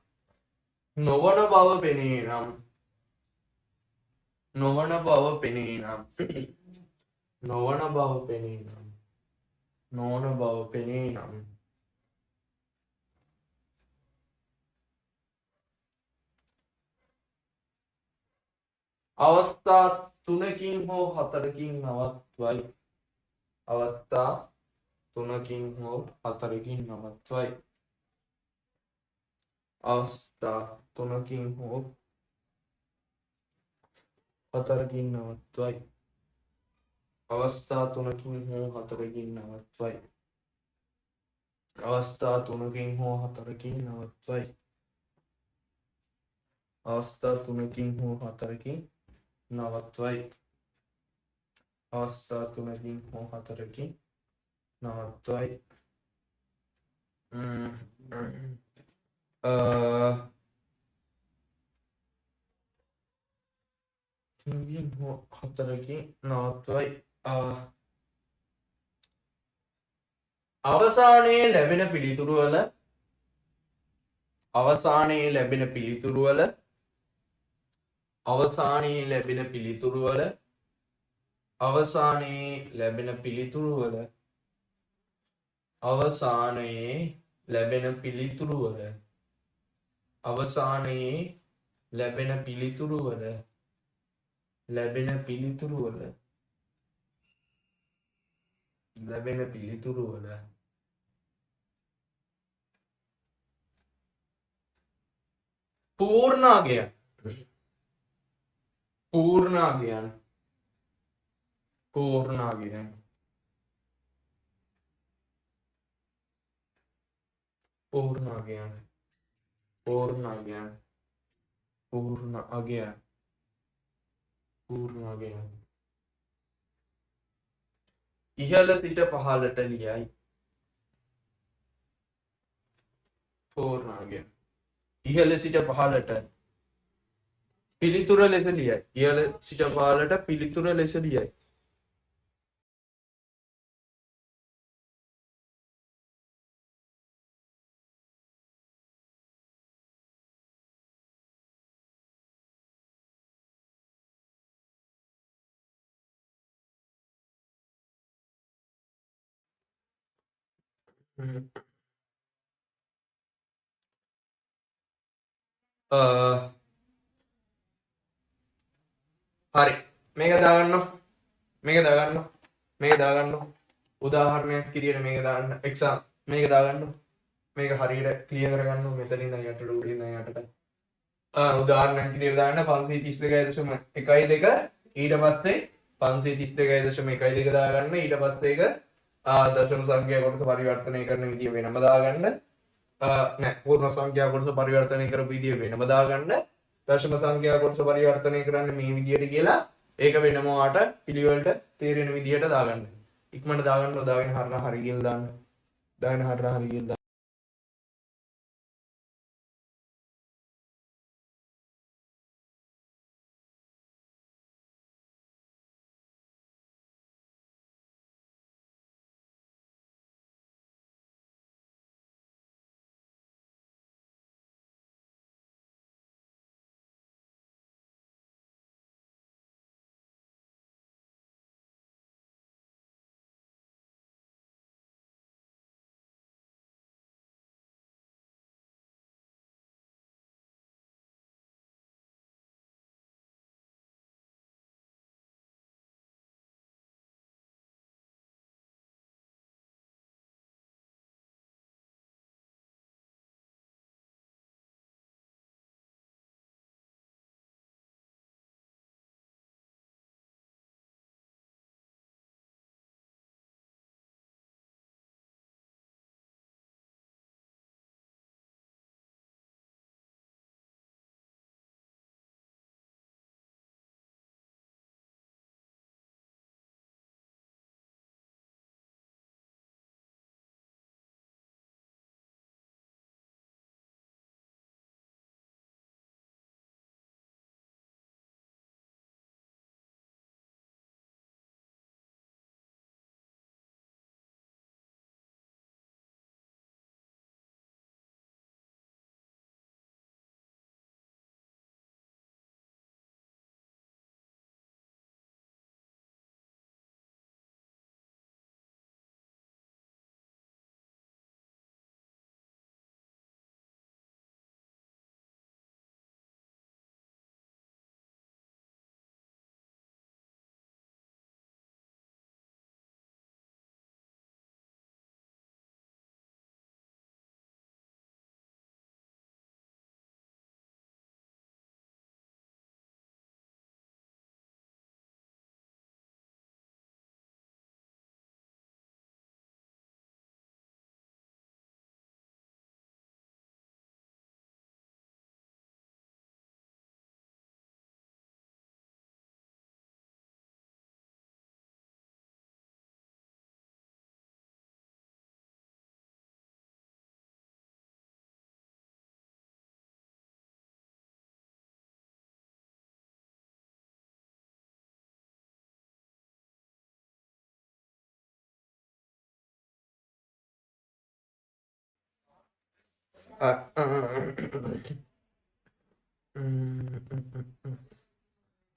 නොවන බව පෙනේ නම් නොවන බව පෙනේ නම් නොවන බව පෙනේ නම් නොවන බව පෙනේ නම් අවස්ථා තුනකින් හෝ හතරකින් නවත්වයි. අවස්ථා තුනකින් හෝ හතරකින් නවත්වයි. අවස්ථා තුනකින් හෝ හතරකින් නවත්වයි. අවස්ථා තුනකින් හෝ හතරකින් නවත්වයි. අවස්ථා තුනකින් හෝ හතරකින් නවත්වයි. අවස්ථා තුනකින් හෝ හතරකින් නවත්වයි. අවස්ථා තුනකින් හෝ හතරකින් නවත්වයි. තුනකින් හෝ හතරකින් නවත්වයි. අවසානයේ ලැබෙන පිළිතුරුවල අවසානයේ ලැබෙන පිළිතුරුවල අවසානයේ ලැබෙන පිළිතුරුවල අවසානයේ ලැබෙන පිළිතුරුවල අවසානයේ ලැබෙන පිළිතුරුවල අවසානයේ ලැබෙන පිළිතුරුවල ලැබෙන පිළිතුරුවල ලැබෙන පිළිතුරුවල පූර්ණාගයන් පූර්ණාගයන් පූර්ණාගයන් පූර්ණාගයන් පූර්ණාගයන් පූර්ණාගයන් පූර්ණාගයන් ඉහළ සිට පහළට ලියයි. පූර්ණාගයන් ඉහළ සිට පහළට පිළිතුර ලෙස ලියයි. ඉහළ සිට පහළට පිළිතුර ලෙස ලියයි. හරි මේක දාගන්න මේක දාගන්න මේක දාගන්න උදාහරණයක් විදියට මේක දාන්න එක්සාම් මේක දාගන්න මේක හරියට ක්ලියර් කරගන්න මෙතනින් ඉඳන් යටට උඩින් ඉඳන් යටට උදාහරණයක් විදියට දාන්න 532.12 ඊට පස්සේ 532.12 දාගන්න ඊට පස්සේ ඒක දශම සංඛ්‍යා කොටස පරිවර්තනය කරන විදිය වෙනම දාගන්න නෑ පූර්ණ සංඛ්‍යා කොටස පරිවර්තනය කරපු විදිය වෙනම දාගන්න දශම සංඛ්‍යා කොටස පරිවර්තනය කරන්න මේ විදියට කියලා ඒක වෙනම වාට පිළිවෙලට තේරෙන විදියට දාගන්න. ඉක්මනට දාගන්න දාගෙන හරිය කියලා දාන්න. දාගෙන හරිය කියලා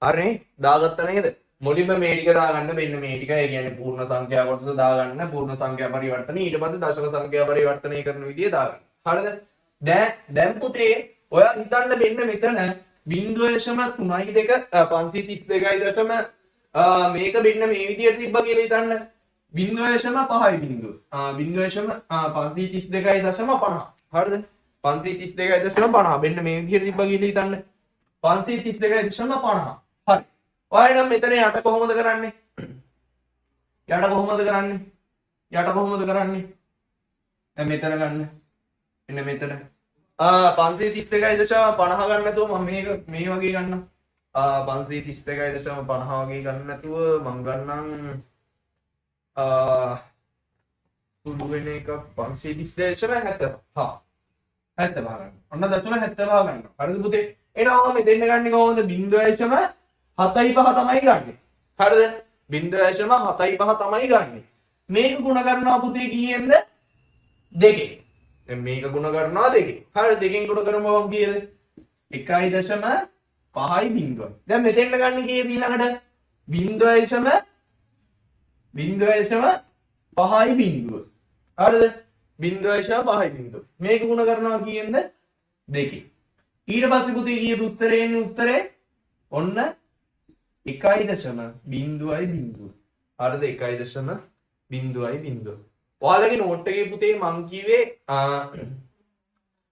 හරි දාගත්ත නේද? මුලින්ම මේ ටික දාගන්න මෙන්න මේ ටික. ඒ කියන්නේ පූර්ණ සංඛ්‍යා කොටස දාගන්න, පූර්ණ සංඛ්‍යා පරිවර්තන, ඊට පස්සේ දශක සංඛ්‍යා පරිවර්තනය කරන විදිය දාගන්න. හරිද? දැන් පුතේ ඔයා හිතන්න මෙන්න මෙතන 0.32 532.5 මේක මෙන්න මේ විදියට තිබ්බා කියලා හිතන්න. 0.5යි බිංදුව. 532.50. හරිද? 532.50 මෙන්න මේ විදියට තිබ්බා කියලා හිතන්න. 532.50. හරි. ඔයා නම් මෙතන යට කොහොමද කරන්නේ? යට කොහොමද කරන්නේ? දැන් මෙතන ගන්න. එන්න මෙතන. 532.50 ගන්න නැතුව මම මේ වගේ ගන්නම්. 532.50 වගේ ගන්න නැතුව මම ගන්නම් සුදු වෙන එක 532.70. හා 70 ගන්න. ඔන්න 0.70 ගන්න. හරිද පුතේ? එහෙනම් මම දෙන්න ගන්නේ කොහොමද? 0.75 තමයි ගන්නෙ. හරිද? 0.75 තමයි ගන්නෙ. මේක ගුණ කරනවා පුතේ කීයෙන්ද? 2කින්. දැන් මේක ගුණ කරනවා 2කින්. හරි 2කින් ගුණ කරමුවම කීයද? 1.5යි බිංදුවයි. දැන් මෙතෙන්ට ගන්න කීයද ඊළඟට? 0.5යි බිංදුව. හරිද? 0.5යි බිංදුව. මේක ගුණ කරනවා කීයෙන්ද? 2කින්. ඊට පස්සේ පුතේ කීයද උත්තරේ එන්නේ? උත්තරේ ඔන්න 1.0යි බිංදුව. හරිද? 1.0යි බිංදුව. ඔයාලගේ නෝට් එකේ පුතේ මං කිව්වේ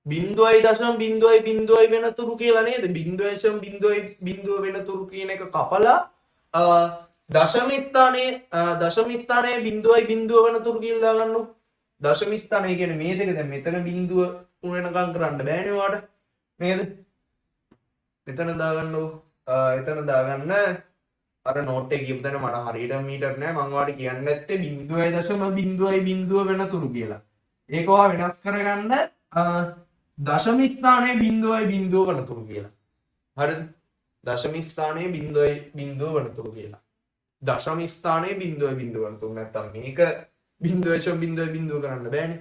0.0 වෙනතුරු කියලා නේද? 0.0 වෙනතුරු කියන එක කපලා දශම ස්ථානයේ 0.0 වෙනතුරු කියලා දාගන්නු. දශම ස්ථානය කියන්නේ මේ දෙක. දැන් මෙතන බිංදුව වෙනකම් කරන්න බෑනේ ඔයාලට. නේද? එතන දාගන්නු. එතන දාගන්න අර නෝට් එක කියපු තැන මට හරියට මීටර් නෑ. මම ඔයාලට කියන්නේ නැත්තේ 0.0 වෙනතුරු කියලා. ඒක ඔයා වෙනස් කරගන්න දශම ස්ථානයේ 0.0 වෙනතුරු කියලා. හරිද? දශම ස්ථානයේ 0.0 වෙනතුරු කියලා. දශම ස්ථානයේ 0.0 වෙනතුරු නැත්තම් මේක 0.0 කරන්න බෑනේ.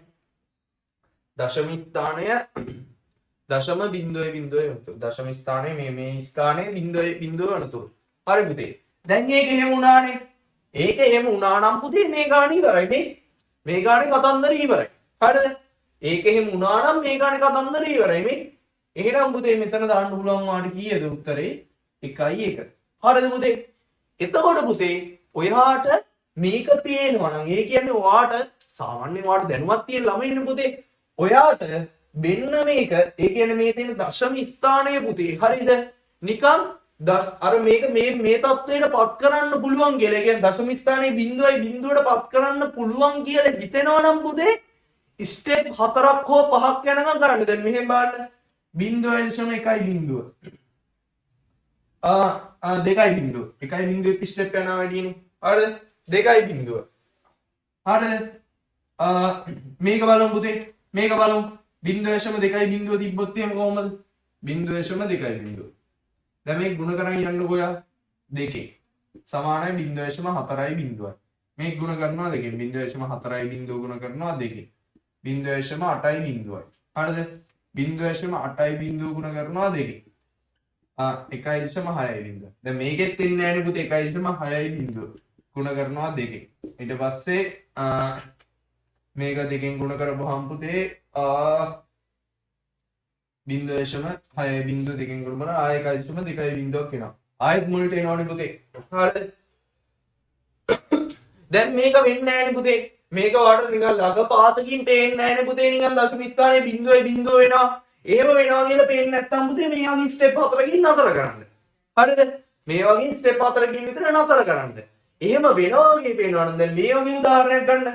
දශම ස්ථානය දශම 0.0 වෙනතුරු. දශම ස්ථානයේ මේ ස්ථානයේ 0.0 වෙනතුරු. හරි පුතේ. දැන් ඒක එහෙම වුණානේ. ඒක එහෙම වුණා නම් පුතේ මේ ගාණ ඉවරයි නේ. මේ ගානේ කතන්දර ඉවරයි. හරිද? ඒක එහෙම වුණා නම් මේ ගානේ කතන්දර ඉවරයි මේ. එහෙනම් පුතේ මෙතන දාන්න පුළුවන් වාට කීයද උත්තරේ? 1.1. හරිද පුතේ? එතකොට පුතේ ඔයාට මේක පේනවා නම් ඒ කියන්නේ ඔයාට සාමාන්‍යයෙන් ඔයාට දැනුවත් තියෙන ළමයිනේ පුතේ. ඔයාට මෙන්න මේක ඒ කියන්නේ මේ තියෙන දශම ස්ථානයේ පුතේ. හරිද? නිකන් අර මේක මේ තත්ත්වයට පත් කරන්න පුළුවන් කියලා. ඒ කියන්නේ දශම ස්ථානයේ 0.0ට පත් කරන්න පුළුවන් කියලා හිතෙනවා නම් පුතේ ස්ටෙප් 4ක් හෝ 5ක් යනකම් කරන්න. දැන් මෙහෙම බලන්න 0.1යි බිංදුව. 2යි බිංදුව. 1යි බිංදුව එක ස්ටෙප් යනවා වැඩිනේ. හරිද? 2යි බිංදුව. හරිද? මේක බලමු පුතේ. මේක බලමු. 0.2යි බිංදුව තිබ්බොත් එහෙම කොහොමද? 0.2යි බිංදුව. දැන් මේක ගුණ කරගෙන යන්නකො ඔයා 2කින්. සමානයි 0.4යි බිංදුවයි. මේක ගුණ කරනවා 2කින්. 0.4යි බිංදුව ගුණ කරනවා 2කින්. 0.8යි බිංදුවයි. හරිද? 0.8යි බිංදුව ගුණ කරනවා 2කින්. 1.6යි බිංදුව. දැන් මේකෙත් එන්නේ නැහැ නේ පුතේ 1.6යි බිංදුව. ගුණ කරනවා 2කින්. ඊට පස්සේ මේක 2කින් ගුණ කරපුවාම පුතේ 0.6යි බිංදුව 2කින් ගුණ කරලා ආයෙ 1.2යි බිංදුවක් එනවා. ආයෙත් මුලට එනවනේ පුතේ. හරිද? දැන් මේක වෙන්නේ නැහැ නේ පුතේ. මේක වලට නිකන් ළඟ පාතකින් පේන්නේ නැහැ නේ පුතේ. නිකන් දශම ස්ථානයේ 0.0 වෙනවා. එහෙම වෙනවා කියලා පේන්නේ නැත්තම් පුතේ මේ වගේ ස්ටෙප් 4කින් නතර කරන්න. හරිද? මේ වගේ ස්ටෙප් 4කින් විතර නතර කරන්න. එහෙම වෙනවා වගේ පේනවා නම් දැන් මේ වගේ උදාහරණයක් ගන්න.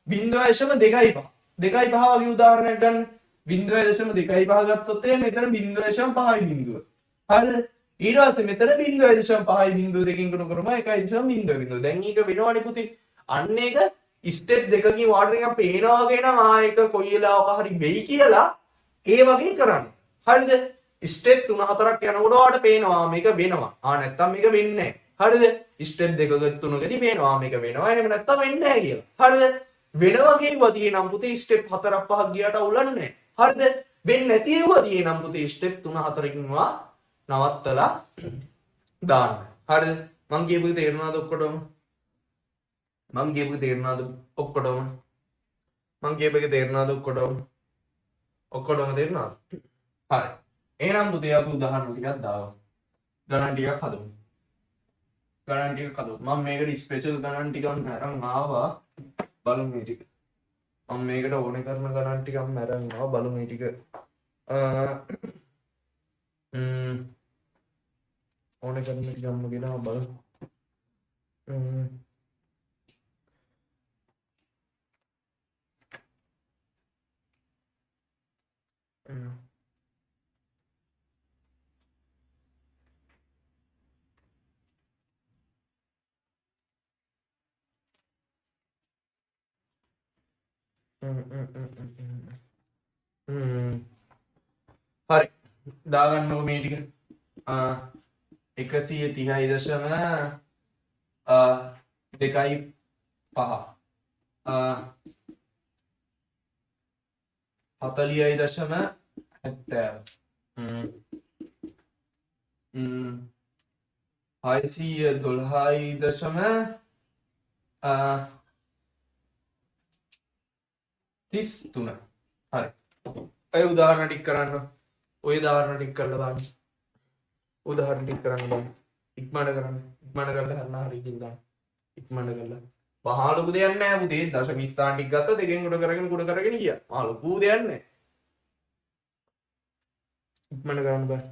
0.2.5 වගේ උදාහරණයක් ගන්න. 0.2.5 ගත්තොත් මෙතන 0.5යි බිංදුව. හරිද? ඊට පස්සේ මෙතන 0.5යි බිංදුව දෙකකින් ගුණ කරපුවා 1.0. දැන් ඊක වෙනවනේ පුතේ. අන්න ඒක ස්ටෙප් දෙකකින් වාටර් එකක් පේනවා වගේ නම් ඒක කොයි වෙලාවක හරි වෙයි කියලා ඒ වගේ කරන්න. හරිද? ස්ටෙප් 3-4ක් යනකොට වාට පේනවා මේක වෙනවා. නැත්තම් මේක වෙන්නේ නැහැ. හරිද? ස්ටෙප් දෙකක තුනකදී පේනවා මේක වෙනවා. එහෙම නැත්තම් වෙන්නේ නැහැ කියලා. හරිද? වෙනවා කියනවා තියෙනම් පුතේ ස්ටෙප් 4ක් 5ක් ගියාට අවුලක් නැහැ. හරිද? වෙන්නේ නැති ඒවා තියෙනම් පුතේ ස්ටෙප් 3 4කින්වා නවත්තලා දාන්න. හරිද? මං කියපු එක තේරුණාද ඔක්කොටම? මං කියපු එක තේරුණාද ඔක්කොටම? මං කියපු එක තේරුණාද ඔක්කොටම? ඔක්කොටම තේරුණාද? හරි. එහෙනම් පුතේ අපි උදාහරණ ටිකක් දාමු. ගණන් ටිකක් හදමු. ගණන් ටිකක් හදමු. මම මේකට ස්පෙෂල් ගණන් ටිකක් අරන් ආවා. බලමු මේ ටික. මම මේකට ඕනේ කරන ගණන් ටිකක් අරන් ආවා. බලමු මේ ටික. ඕනේ කරන ටිකක්ම ගෙනාවා බලමු. හරි දාගන්නකො මේ ටික 130.2.5 40.70 612.33 හරි ඔය උදාහරණ ටික කරන්න ඔය උදාහරණ ටික කරලා බලන්න උදාහරණ ටික කරන්න බලන්න ඉක්මනට කරන්න ඉක්මනට කරලා හරන හරියකින් දාන්න ඉක්මනට කරලා මහා ලොකු දෙයක් නෑ පුතේ දශම ස්ථාන ටික ගත්තා දෙකෙන් උඩ කරගෙන ගියා මහා ලොකු දෙයක් නෑ ඉක්මනට කරන්න බෑ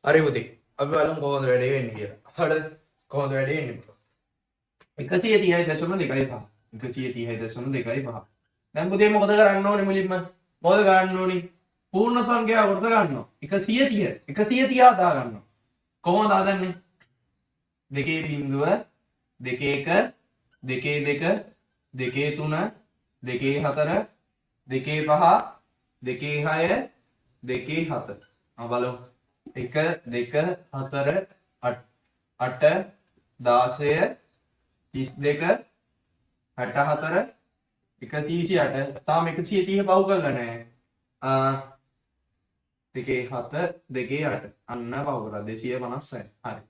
හරි පුතේ. අපි බලමු කොහොමද වැඩේ වෙන්නේ කියලා. හරිද? කොහොමද වැඩේ වෙන්නේ? 130.25 130.25 දැන් පුතේ මොකද කරන්න ඕනේ මුලින්ම? මොකද ගන්න ඕනේ? පූර්ණ සංඛ්‍යාව කොට ගන්නවා. 130 හදා ගන්නවා. කොහොමද හදන්නේ? 2.0 2.1 2.2 2.3 2.4 2.5 2.6 2.7 බලමු 1 2 4 8 10 32 64 138 තාම 130 පහු කරලා නැහැ. 2.7 2.8 අන්න පහු කරා 256. හරි.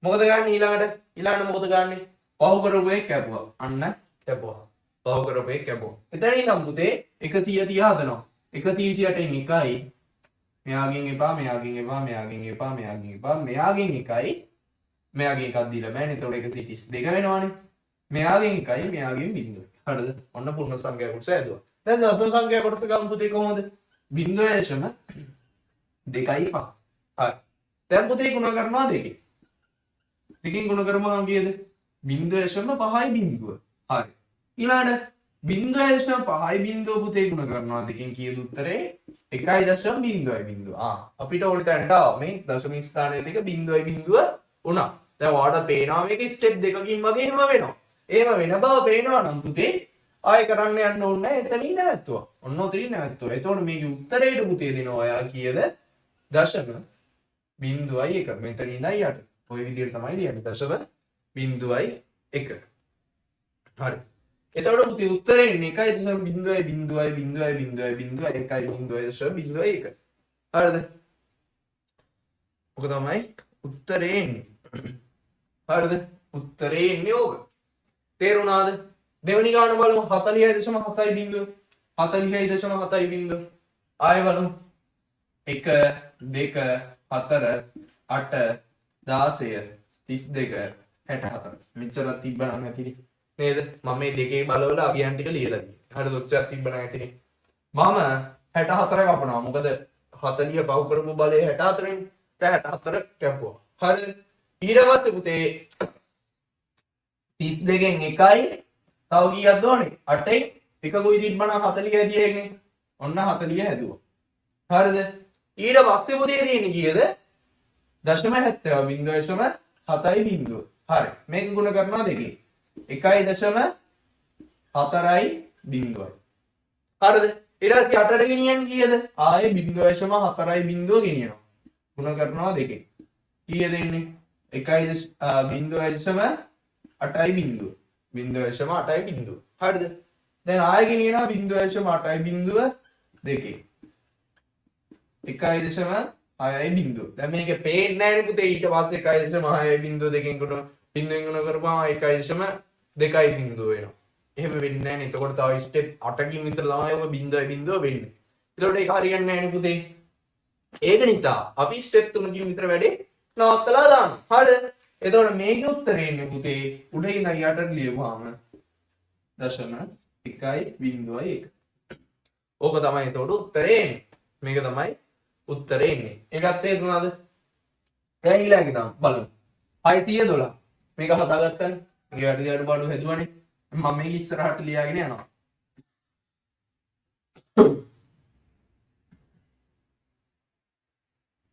මොකද ගන්න ඊළඟට මොකද ගන්නෙ? පහු කරපු එක කැපුවා. අන්න කැපුවා. පහු කරපු එක කැපුවා. එතන ඉඳන් පුතේ 130 හදනවා. 138න් 1යි මෙයාගෙන් එපා මෙයාගෙන් එපා මෙයාගෙන් එපා මෙයාගෙන් එපා මෙයාගෙන් 1යි මෙයාගෙන් එකක් දීලා බෑනේ. එතකොට 132 වෙනවනේ. මෙයාගෙන් 1යි මෙයාගෙන් 0. හරිද? ඔන්න පූර්ණ සංඛ්‍යා කොටස ඇදුවා. දැන් දශම සංඛ්‍යා කොටස ගමු පුතේ කොහොමද? 0.2 2.5. හරි. දැන් පුතේ ගුණ කරනවා දෙකේ. දෙකෙන් ගුණ කරමුම කීයද? 0.5යි බිංදුව. හරි. ඊළඟට 0.5යි බිංදුව පුතේ ගුණ කරනවා දෙකෙන් කීයද උත්තරේ? 1.0යි බිංදුව. අපිට ඕනේ තැනට ආවා මේ දශම ස්ථානයේ දෙක 0යි බිංදුව වුණා. දැන් ඔයාලට පේනවා මේකේ ස්ටෙප් දෙකකින් වගේ එහෙම වෙනවා. එහෙම වෙන බව පේනවා නම් පුතේ ආයෙ කරන්න යන්න ඕනේ නැහැ. එතනින් නැවතුවා. ඔන්න ඔතනින් නැවතුවා. එතකොට මේකේ උත්තරේට පුතේ දෙනවා ඔයා කීයද? දශම 0.1. මෙතන ඉඳයි යට. ඔය විදිහට තමයි ලියන්නේ. දශම 0.1. හරි. එතකොට පුතේ උත්තරේ එන්නේ 1.0.0.0.0.1.0.1. හරිද? ඔක තමයි උත්තරේ එන්නේ. හරිද? උත්තරේ එන්නේ ඕක. තේරුණාද? දෙවෙනි ගාන බලමු 40.7 40.7 ආයෙ බලමු 1 2 4 8 16 32 64 මෙච්චරක් තිබ්බනම් නැතිනේ නේද? මම මේ දෙකේ බලවල අගයන් ටික ලියලා තියෙනවා. හරිද? ඔච්චරක් තිබ්බනම් ඇතිනේ. මම 64 කපනවා. මොකද 40 පව් කරපු බලය 64 නේ. 64 කැපුවා. හරිද? ඊට පස්සේ පුතේ 32න් 1යි තව කීයක්ද ඕනේ? 8යි එකකුයි තිබ්බනම් 40 හැදියේනේ. ඔන්න 40 හැදුවා. හරිද? ඊට පස්සේ පුතේ තියෙන්නේ කීයද? 0.70 0.7යි බිංදුව. හරි. මේක ගුණ කරනවා දෙකේ. 1.4යි බිංදුවයි. හරිද? ඊට පස්සේ 8ට ගෙනියන්නේ කීයද? ආයේ 0.4යි බිංදුව ගෙනියනවා. ගුණ කරනවා දෙකේ. කීයද එන්නේ? 1.8යි බිංදුව. 0.8යි බිංදුව. හරිද? දැන් ආයෙ ගෙනියනවා 0.8යි බිංදුව දෙකේ. 1.6යි බිංදුව. දැන් මේක පේන්නේ නැහැනේ පුතේ. ඊට පස්සේ 1.6යි බිංදුව දෙකෙන් කොට බිංදුවෙන් ගුණ කරපුවාම 1.2යි බිංදුව වෙනවා. එහෙම වෙන්නේ නැහැනේ. එතකොට තව ස්ටෙප් 8කින් විතර තමයි ඔය 0යි බිංදුව වෙන්නේ. එතකොට ඒක හරියන්නේ නැහැනේ පුතේ. ඒක නිසා අපි ස්ටෙප් 3කින් විතර වැඩේ නවත්තලා දානවා. හරිද? එතකොට මේකේ උත්තරේ එන්නේ පුතේ උඩ ඉඳන් යටට ලියුවාම 0.1. ඕක තමයි එතකොට උත්තරේ එන්නේ. මේක තමයි උත්තරේ එන්නේ. ඒකත් තේරුණාද? දැන් ඊළඟට ගියාම බලමු. 612. මේක හදාගත්තනේ. මේක වැඩි අඩුපාඩු හැදුවානේ. මම මේක ඉස්සරහට ලියාගෙන යනවා.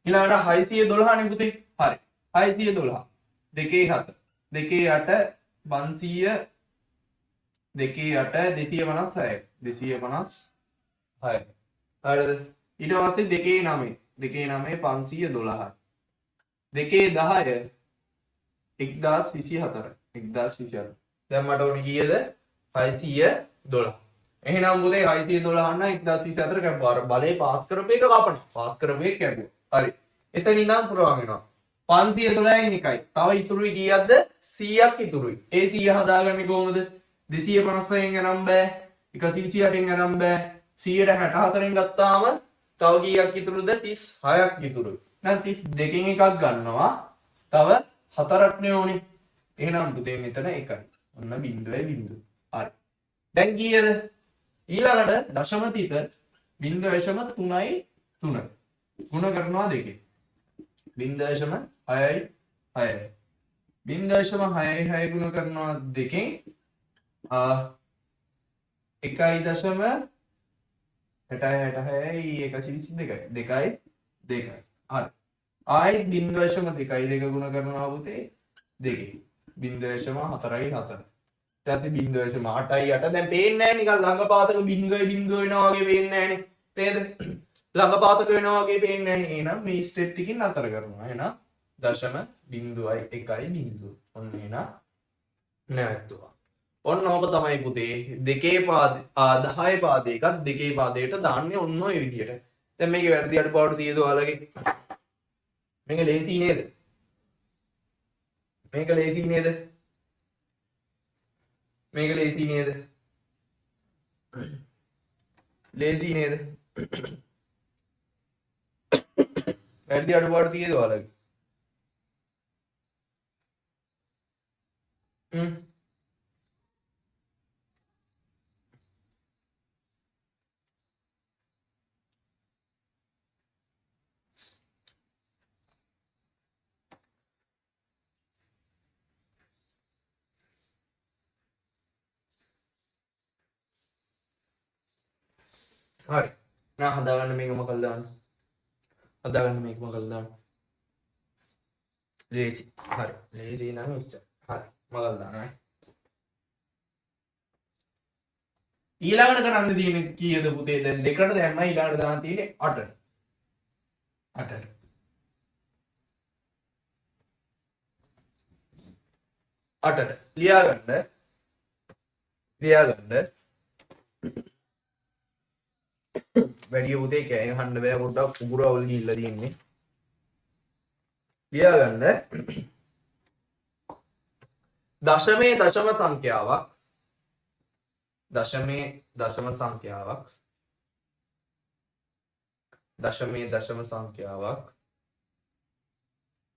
ඊළඟට 612 නේ පුතේ. හරි. 612. 2.7 2.8 500 2.8 256 256. හරි. හරිද? ඊට පස්සේ 2.9 2.9 512 2.10 1024 1024. දැන් මට ඕනේ කීයද? 612. එහෙනම් පුතේ 612 නම් 1024 කැපුවා. අර බලේ පාස් කරපු එක කපන. පාස් කරපු එක කැපුවා. හරි. එතන ඉඳන් පුරවන් වෙනවා. 512න් 1යි. තව ඉතුරුයි කීයක්ද? 100ක් ඉතුරුයි. ඒ 100 හදාගන්නේ කොහොමද? 256න් ගණන් බෑ. 128න් ගණන් බෑ. 164න් ගත්තාම තව කීයක් ඉතුරුද? 36ක් ඉතුරුයි. එහෙනම් 32න් එකක් ගන්නවා. තව 4ක් නේ ඕනේ. එහෙනම් පුතේ මෙතන 1යි. ඔන්න බිංදුවයි බිංදුව. හරි. දැන් කීයද? ඊළඟට දශම තිත 0.3යි 3. ගුණ කරනවා දෙකේ. 0.66 0.66 ගුණ කරනවා දෙකෙන් 1.66 122 2 2 හරි ආයි 0.2 ගුණ කරනවා පුතේ දෙකෙන් 0.44 ඊට පස්සේ 0.88 දැන් පේන්නේ නැහැ නිකන් ළඟපාතක බිංදුවේ බිංදුව වෙනවා වගේ පේන්නේ නැහනේ නේද ළඟපාතක වෙනවා වගේ පේන්නේ නැහැ එහෙනම් මේ ස්ටෙප් ටිකකින් අතර කරනවා එහෙනම් 0.1 බිංදුව ඔන්න එහෙනම් නැවතුවා ඔන්න ඕක තමයි පුතේ දෙකේ පාද 10 පාදයකත් දෙකේ පාදයට දාන්නේ ඔන්න ඔය විදියට දැන් මේකේ වැරදි අඩපාඩු තියෙද ඔයාලගේ මේක ලේසි නේද මේක ලේසි නේද මේක ලේසි නේද ලේසි නේද වැරදි අඩපාඩු තියෙද ඔයාලගේ හරි නෑ හදාගන්න මේක මොකක්ද දාන්න හදාගන්න මේක මොකක්ද දාන්න ලේසි හරි ලේසි නම් එච්චර හරි මොකක්ද දාන්න ඊළඟට කරන්න තියෙන්නේ කීයද පුතේ දැන් දෙකට දැම්මයි ඊළඟට දාන්න තියෙන්නේ 8ට 8ට 8ට ලියාගන්න වැඩි පුතේ කෑ ගහන්න බෑ පොඩ්ඩක් උගුර අවුල් ගිහිල්ලා තියෙන්නේ ලියාගන්න දශමයේ දශම සංඛ්‍යාවක් දශමයේ දශම සංඛ්‍යාවක් දශමයේ දශම සංඛ්‍යාවක්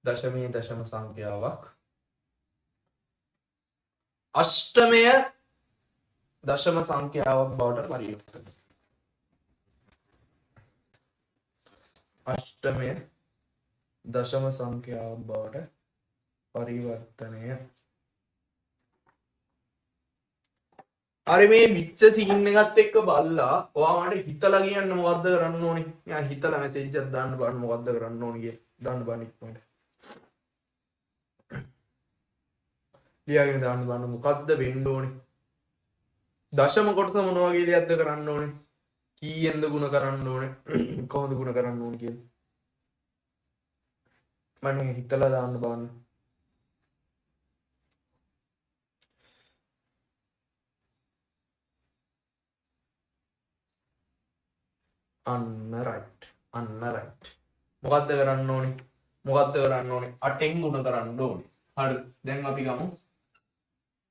දශමයේ දශම සංඛ්‍යාවක් අෂ්ටමය දශම සංඛ්‍යාවක් බවට පරිවර්තනය අෂ්ටමය දශම සංඛ්‍යාවක් බවට පරිවර්තනය හරි මේ මිච්ච සීන් එකත් එක්ක බලලා ඔයාලට හිතලා කියන්න මොකද්ද කරන්න ඕනේ මම හිතලා මැසේජ් එකක් දාන්න බලන්න මොකද්ද කරන්න ඕනේ කියලා දාන්න බලන්න ඉක්මනට ලියාගෙන දාන්න බලන්න මොකද්ද වෙන්න ඕනේ දශම කොටස මොන වගේ දෙයක්ද කරන්න ඕනේ කීයෙන්ද ගුණ කරන්න ඕනේ කොහොමද ගුණ කරන්න ඕනේ කියලා මම හිතලා දාන්න බලන්න අන්න රයිට් මොකද්ද කරන්න ඕනේ 8ෙන් ගුණ කරන්න ඕනේ හරි දැන් අපි ගමු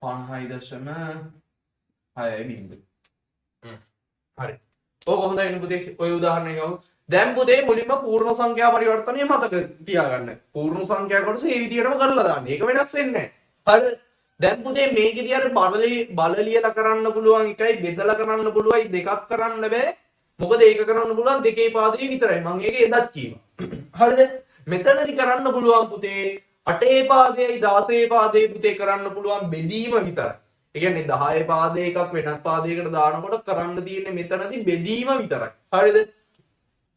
5.6 බිංදුව හරි ඔය කොහොමද එන්නේ පුතේ ඔය උදාහරණය ගමු දැන් පුතේ මුලින්ම පූර්ණ සංඛ්‍යා පරිවර්තනය මතක තියාගන්න පූර්ණ සංඛ්‍යා කොටස මේ විදියටම කරලා දාන්න ඒක වෙනස් වෙන්නේ නැහැ හරි දැන් පුතේ මේකෙදී අර බල ලියලා කරන්න පුළුවන් එකයි බෙදලා කරන්න පුළුවයි දෙකක් කරන්න බෑ මොකද ඒක කරන්න පුළුවන් දෙකේ පාදයේ විතරයි මම ඒක එදත් කිව්වා හරිද මෙතනදි කරන්න පුළුවන් පුතේ 8 පාදයයි 16 පාදයේ පුතේ කරන්න පුළුවන් බෙදීම විතරයි ඒ කියන්නේ 10 පාදයේ එකක් වෙනත් පාදයකට දානකොට කරන්න තියෙන්නේ මෙතනදි බෙදීම විතරයි හරිද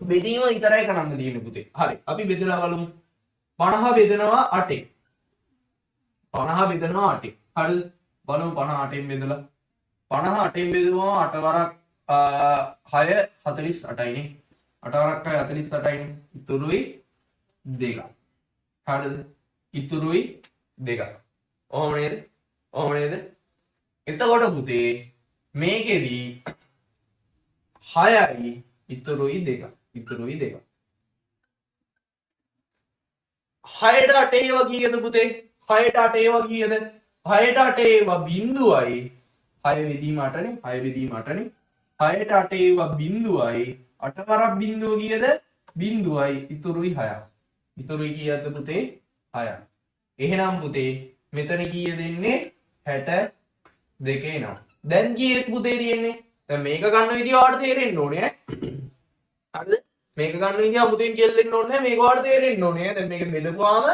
බෙදීම විතරයි කරන්න තියෙන්නේ පුතේ හරි අපි බෙදලා බලමු 50 බෙදනවා 8 50 බෙදනවා 8 හරිද බලමු 50 8ෙන් බෙදලා 50 8ෙන් බෙදුවා 8 වරක් 6 48යිනේ 8 වරක් 48යිනේ ඉතුරුයි 2 හරිද ඉතුරුයි 2 ඔහොම නේද එතකොට පුතේ මේකෙදි 6යි ඉතුරුයි 2 6ට 8 ඒවා කීයද පුතේ 6ට 8 ඒවා කීයද 6ට 8 ඒවා බිංදුවයි 6 බෙදීම 8නේ 6 බෙදීම 8නේ 6ට 8 ඒවා බිංදුවයි 8 වරක් බිංදුව කීයද බිංදුවයි ඉතුරුයි 6 ඉතුරුයි කීයද පුතේ 6 එහෙනම් පුතේ මෙතන කීයද එන්නේ 62 එනවා දැන් කීයද පුතේ තියෙන්නේ දැන් මේක ගන්න විදිය ඔයාලට තේරෙන්න ඕනේ ඈ හරිද මේක ගන්න විදිහ අමුතුවෙන් කියලා දෙන්න ඕනේ නැහැ. මේක වාට තේරෙන්න ඕනේ. දැන් මේක බෙදපුවාම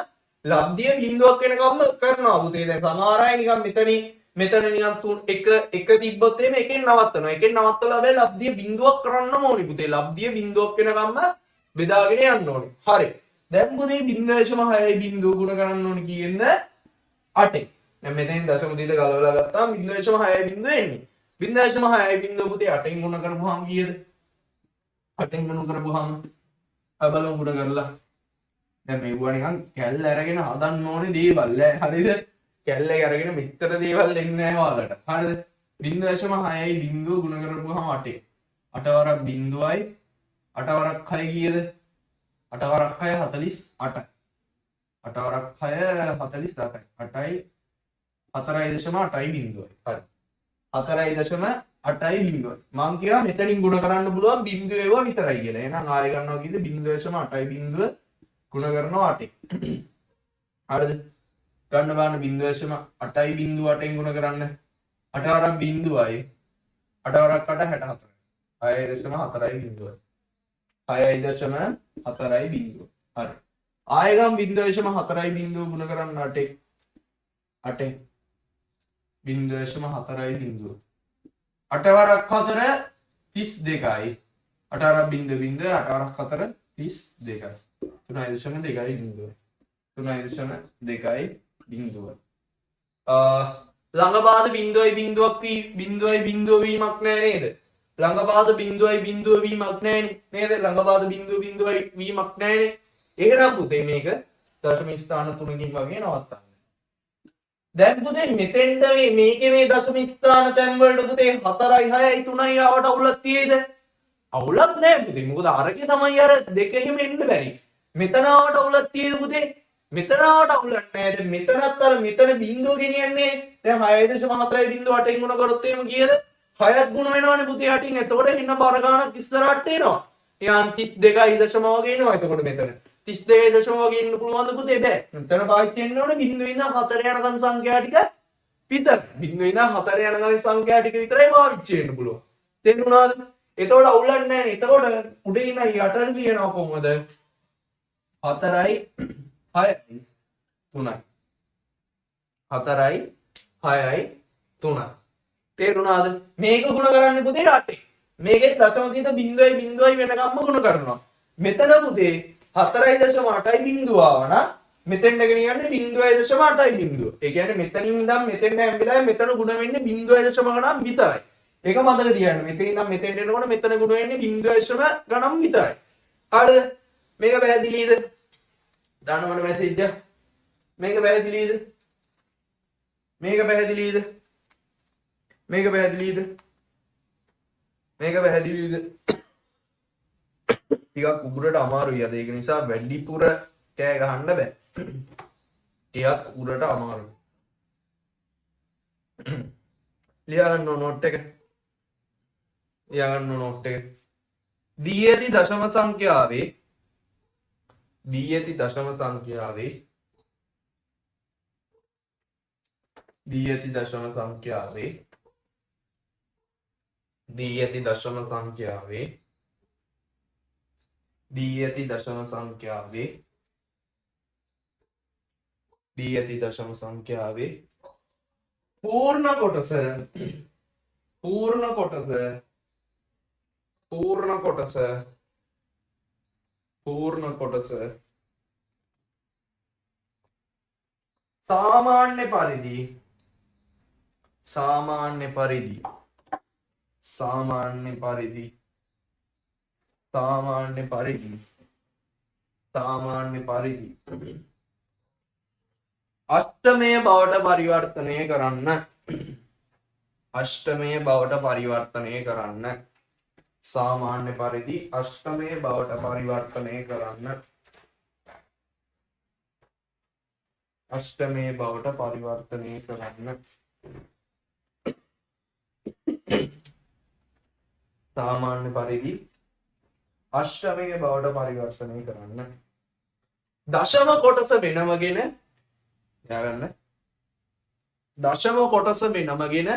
ලබ්ධිය බිඳුවක් වෙනකම්ම කරනවා පුතේ. දැන් සමහර අය නිකන් මෙතන නිකන් තුන් එක තිබ්බොත් එහෙම එකෙන් නවත්තනවා. එකෙන් නවත්තලා හැබැයි ලබ්ධිය බිඳුවක් කරන්නම ඕනේ පුතේ. ලබ්ධිය බිඳුවක් වෙනකම්ම බෙදාගෙන යන්න ඕනේ. හරි. දැන් පුතේ 0.6 බිඳුව ගුණ කරන්න ඕනේ කියන්න 8. දැන් මෙතෙන් දශම දෙක ගලවලා ගත්තාම 0.6 බිඳුව එන්නේ. 0.6 බිඳුව පුතේ 8න් ගුණ කරපුවාම කීයද? 8න් ගුණ කරපුවාම බලමු ගුණ කරලා. දැන් මේවා නිකන් කැල්ල අරගෙන හදන්න ඕනේ දේවල් ඈ. හරිද? කැල්ල අරගෙන මෙච්චර දේවල් එන්නේ නැහැ ඔයාලට. හරිද? 0.6යි බිඳුව ගුණ කරපුවාම 8. 8 වරක් බිඳුවයි 8 වරක් 6 කීයද? 8 වරක් 6 48. 8 වරක් 6 48. 8යි 4.8යි බිඳුවයි. හරි. 4.8යි බිඳුවයි. මම කියවා මෙතනින් ගුණ කරන්න පුළුවන් බිඳුව ඒවා විතරයි කියලා. එහෙනම් ආයෙ ගන්නවා කීයද? 0.8යි බිඳුව ගුණ කරනවා 8. හරිද? ගන්න බලන්න 0.8යි බිඳුව 8න් ගුණ කරන්න. 8 වරක් බිඳුවයි 8 වරක් 8 64. 6.4යි බිඳුවයි. 6.4යි බිඳුව. හරි. ආයෙ ගම් 0.4යි බිඳුව ගුණ කරන්න 8. 8 0.4යි බිඳුව. 8 වරක් 4 32යි. 8 වරක් බිඳුව 8 වරක් 4 32යි. 3.2යි බිඳුව. 3.2යි බිඳුව. ළඟපාද බිඳුවයි බිඳුවක් වීමක් නෑ නේද? ළඟපාද බිඳුවයි බිඳුව වීමක් නෑනේ නේද? ළඟපාද බිඳුවයි වීමක් නෑනේ. එහෙනම් පුතේ මේක දශම ස්ථාන 3කින් වගේ නවත්තන්න. දැන් පුතේ මෙතෙන්ට මේකේ මේ දශම ස්ථාන තැන් වලට පුතේ 4යි 6යි 3යි ආවට අවුලක් තියෙයිද? අවුලක් නෑ පුතේ. මොකද අරකේ තමයි අර දෙක එහෙම එන්න බැරි. මෙතන ආවට අවුලක් තියෙයිද පුතේ? මෙතන ආවට අවුලක් නෑ. දැන් මෙතනත් අර මෙතන බිඳුව ගෙනියන්නේ. දැන් 6.4යි බිඳුව 8න් ගුණ කරොත් එහෙම කීයද? 6ක් ගුණ වෙනවනේ පුතේ 8න්. එතකොට එන්න බර ගානක් ඉස්සරහට එනවා. යාන් 32යි දශම වගේ එනවා. එතකොට මෙතන 32යි දශම වගේ ඉන්න පුළුවන්ද පුතේ? බෑ. මෙතන පාවිච්චි වෙන්න ඕනේ 0 ඉඳන් 4 යනකම් සංඛ්‍යා ටික විතර. 0 ඉඳන් 4 යනකම් සංඛ්‍යා ටික විතරයි පාවිච්චි වෙන්න පුළුවන්. තේරුණාද? එතකොට අවුලක් නැහැ. එතකොට උඩින් ඉන්න 8ට ලියනවා කොහොමද? 4යි 6යි 3යි. 4යි 6යි 3යි. තේරුණාද? මේක ගුණ කරන්නේ පුතේ 8. මේකේ දශම තිත 0.0 වෙනකම්ම ගුණ කරනවා. මෙතන පුතේ 4.8යි බිඳුව ආවනම් මෙතෙන්ට ගෙනියන්නේ 0.8යි බිඳුව. ඒ කියන්නේ මෙතනින් ඉඳන් මෙතෙන්ට හැම්බෙලා මෙතන ගුණ වෙන්නේ 0.8 ගණන් විතරයි. ඒක මතක තියාගන්න. මෙතන ඉඳන් මෙතෙන්ට එනකොට මෙතන ගුණ වෙන්නේ 0.8 ගණන් විතරයි. හරිද? මේක පැහැදිලිද? දානවල මැසේජ් එක. මේක පැහැදිලිද? මේක පැහැදිලිද? මේක පැහැදිලිද? මේක පැහැදිලිද? ටිකක් උගුරට අමාරුයි අද. ඒක නිසා වැඩිපුර කෑ ගහන්න බෑ. ටිකක් උගුරට අමාරුයි. ලියගන්න නෝට් එක. ලියගන්න නෝට් එක. දී ඇති දශම සංඛ්‍යාවේ දී ඇති දශම සංඛ්‍යාවේ දී ඇති දශම සංඛ්‍යාවේ දී ඇති දශම සංඛ්‍යාවේ දී ඇති දශම සංඛ්‍යාවේ දී ඇති දශම සංඛ්‍යාවේ පූර්ණ කොටස සාමාන්‍ය පරිදි අෂ්ටමය බවට පරිවර්තනය කරන්න. අෂ්ටමය බවට පරිවර්තනය කරන්න. සාමාන්‍ය පරිදි අෂ්ටමය බවට පරිවර්තනය කරන්න. අෂ්ටමය බවට පරිවර්තනය කරන්න. සාමාන්‍ය පරිදි අෂ්ටමය බවට පරිවර්තනය කරන්න. දශම කොටස වෙනමගෙන යාගන්න. දශම කොටස වෙනමගෙන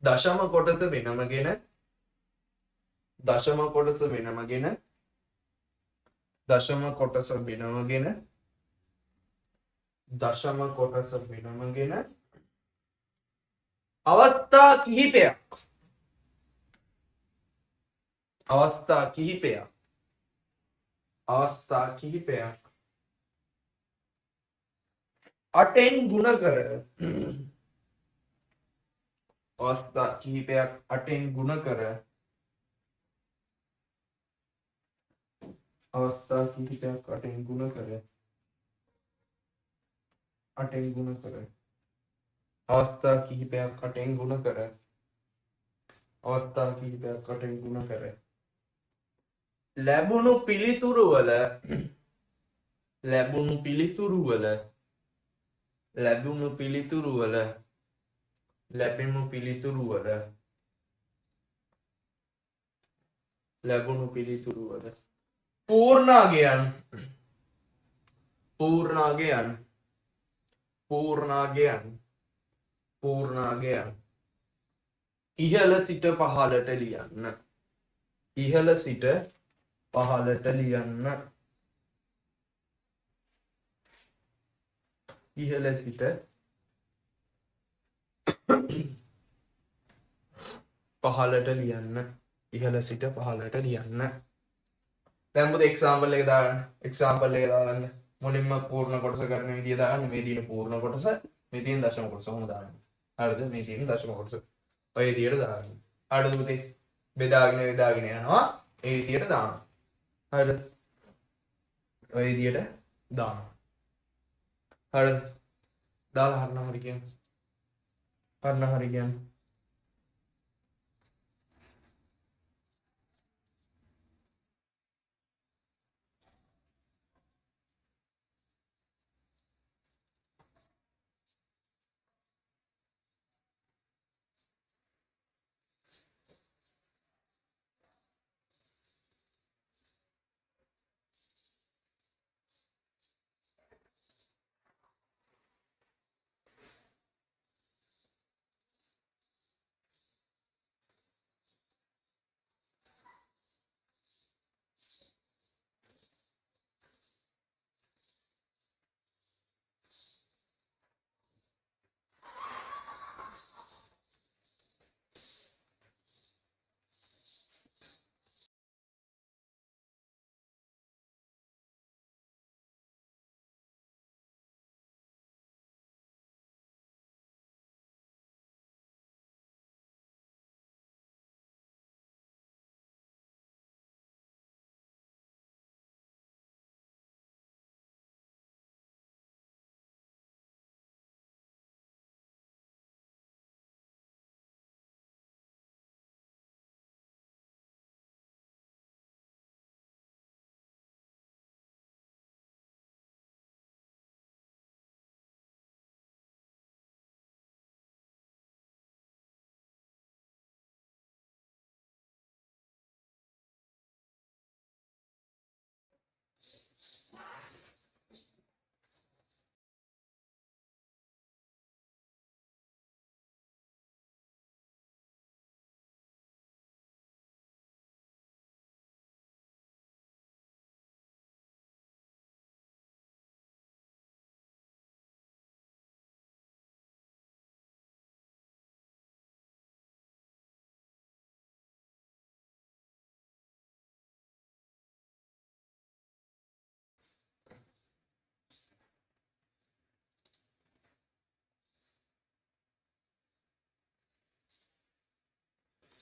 දශම කොටස වෙනමගෙන දශම කොටස වෙනමගෙන දශම කොටස වෙනමගෙන දශම කොටස වෙනමගෙන අවස්ථා කිහිපයක් අවස්ථා කිහිපයක් අවස්ථා කිහිපයක් අටෙන් ගුණ කර අවස්ථා කිහිපයක් අටෙන් ගුණ කර අවස්ථා කිහිපයක් අටෙන් ගුණ කර අටෙන් ගුණ කර අවස්ථා කිහිපයක් අටෙන් ගුණ කර අවස්ථා කිහිපයක් අටෙන් ගුණ කර ලැබුණු පිළිතුරු වල ලැබුණු පිළිතුරු වල ලැබුණු පිළිතුරු වල ලැබුණු පිළිතුරු වල ලැබුණු පිළිතුරු වල පූර්ණාගයන් පූර්ණාගයන් පූර්ණාගයන් පූර්ණාගයන් ඉහළ සිට පහළට ලියන්න ඉහළ සිට පහළට ලියන්න ඉහළ සිට පහළට ලියන්න ඉහළ සිට පහළට ලියන්න දැන් මොකද එක්සැම්පල් එක දාගන්න එක්සැම්පල් එක දාගන්න මුලින්ම පූර්ණ කොටස කරන විදිය දාගන්න මේ තියෙන පූර්ණ කොටස මේ තියෙන දශම කොටස කොහොමද දාන්නේ හරිද මේ තියෙන දශම කොටස ඔය විදියට දාගන්න හරිද පුතේ බෙදාගෙන යනවා ඒ විදියට දානවා හරිද ඔය විදියට දානවා හරිද දාලා හරිනම් හරි කියන්නේ හරිනම් හරි කියන්නේ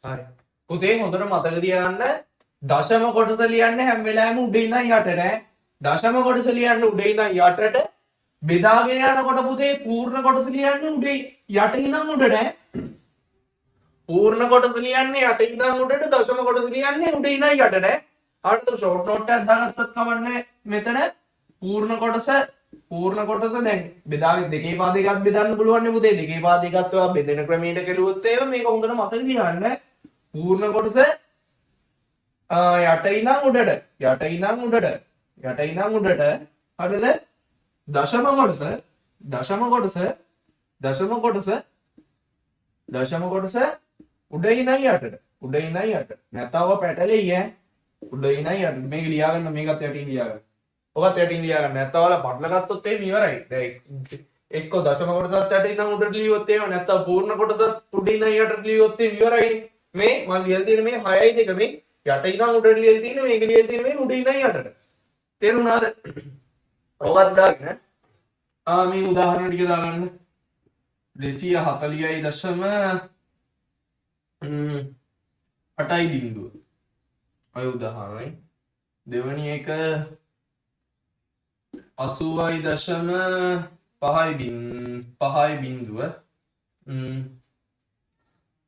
හරි පුතේ හොඳට මතක තියාගන්න දශම කොටස ලියන්නේ හැම වෙලාවෙම උඩ ඉඳන් යටට ඈ දශම කොටස ලියන්නේ උඩ ඉඳන් යටට බෙදාගෙන යනකොට පුතේ පූර්ණ කොටස ලියන්නේ උඩ යට ඉඳන් උඩට ඈ පූර්ණ කොටස ලියන්නේ යට ඉඳන් උඩට දශම කොටස ලියන්නේ උඩ ඉඳන් යටට ඈ හරිද ෂෝට් නෝට් එකක් දාගත්තත් කමන්නේ මෙතන පූර්ණ කොටස දැන් බෙදාගෙන දෙකේ පාද එකක් බෙදන්න පුළුවන් නේ පුතේ දෙකේ පාද එකත් ඔයා බෙදෙන ක්‍රමයට කෙරුවොත් එහෙම මේක හොඳට මතක තියාගන්න පූර්ණ කොටස යට ඉඳන් උඩට හරිද දශම කොටස උඩ ඉඳන් යටට උඩ ඉඳන් යට. නැත්නම් ඔය පැටලෙයි ඈ. උඩ ඉඳන් යට. මේක ලියා ගන්න මේකත් යටින් ලියා ගන්න. ඔකත් යටින් ලියා ගන්න. නැත්නම් ඔයාලා පටල ගත්තොත් එහෙම ඉවරයි. දැන් එක්ක දශම කොටසත් යටින් නම් උඩට ලියුවොත් එහෙම නැත්නම් පූර්ණ කොටසත් උඩ ඉඳන් යටට ලියුවොත් එහෙම ඉවරයි. මේ මම ලියලා තියෙන මේ 6යි දෙක මේ යට ඉඳන් උඩට ලියලා තියෙන මේක ලියලා තියෙන මේ උඩ ඉඳන් යටට. තේරුණාද? ඔකත් දාගෙන මේ උදාහරණ ටික දාගන්න. 240යි දශම 8යි බිංදුව. අය උදාහරණයි. දෙවැනි එක 80යි දශම 5යි බිංදුව.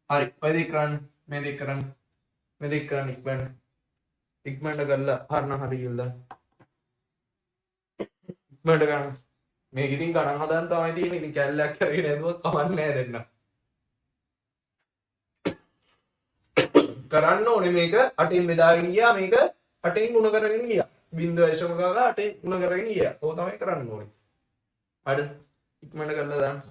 හරි. ඔය දෙක කරන්න. මේ දෙක කරන්න. මේ දෙක කරන්න ඉක්මනට කරලා හරන හරි කියලා. ඉක්මනට ගන්න. මේක ඉතින් ගණන් හදන්න තමයි තියෙන්නේ. ඉතින් කැල්ලක් කරගෙන ඇදුවොත් කමන්නේ නැහැ දෙන්න. කරන්න ඕනේ මේක 8න් බෙදාගෙන ගියා මේක 8න් ගුණ කරගෙන ගියා. 0.1 ගාලා 8න් ගුණ කරගෙන ගියා. ඕක තමයි කරන්න ඕනේ. හරිද? ඉක්මනට කරලා දාන්න.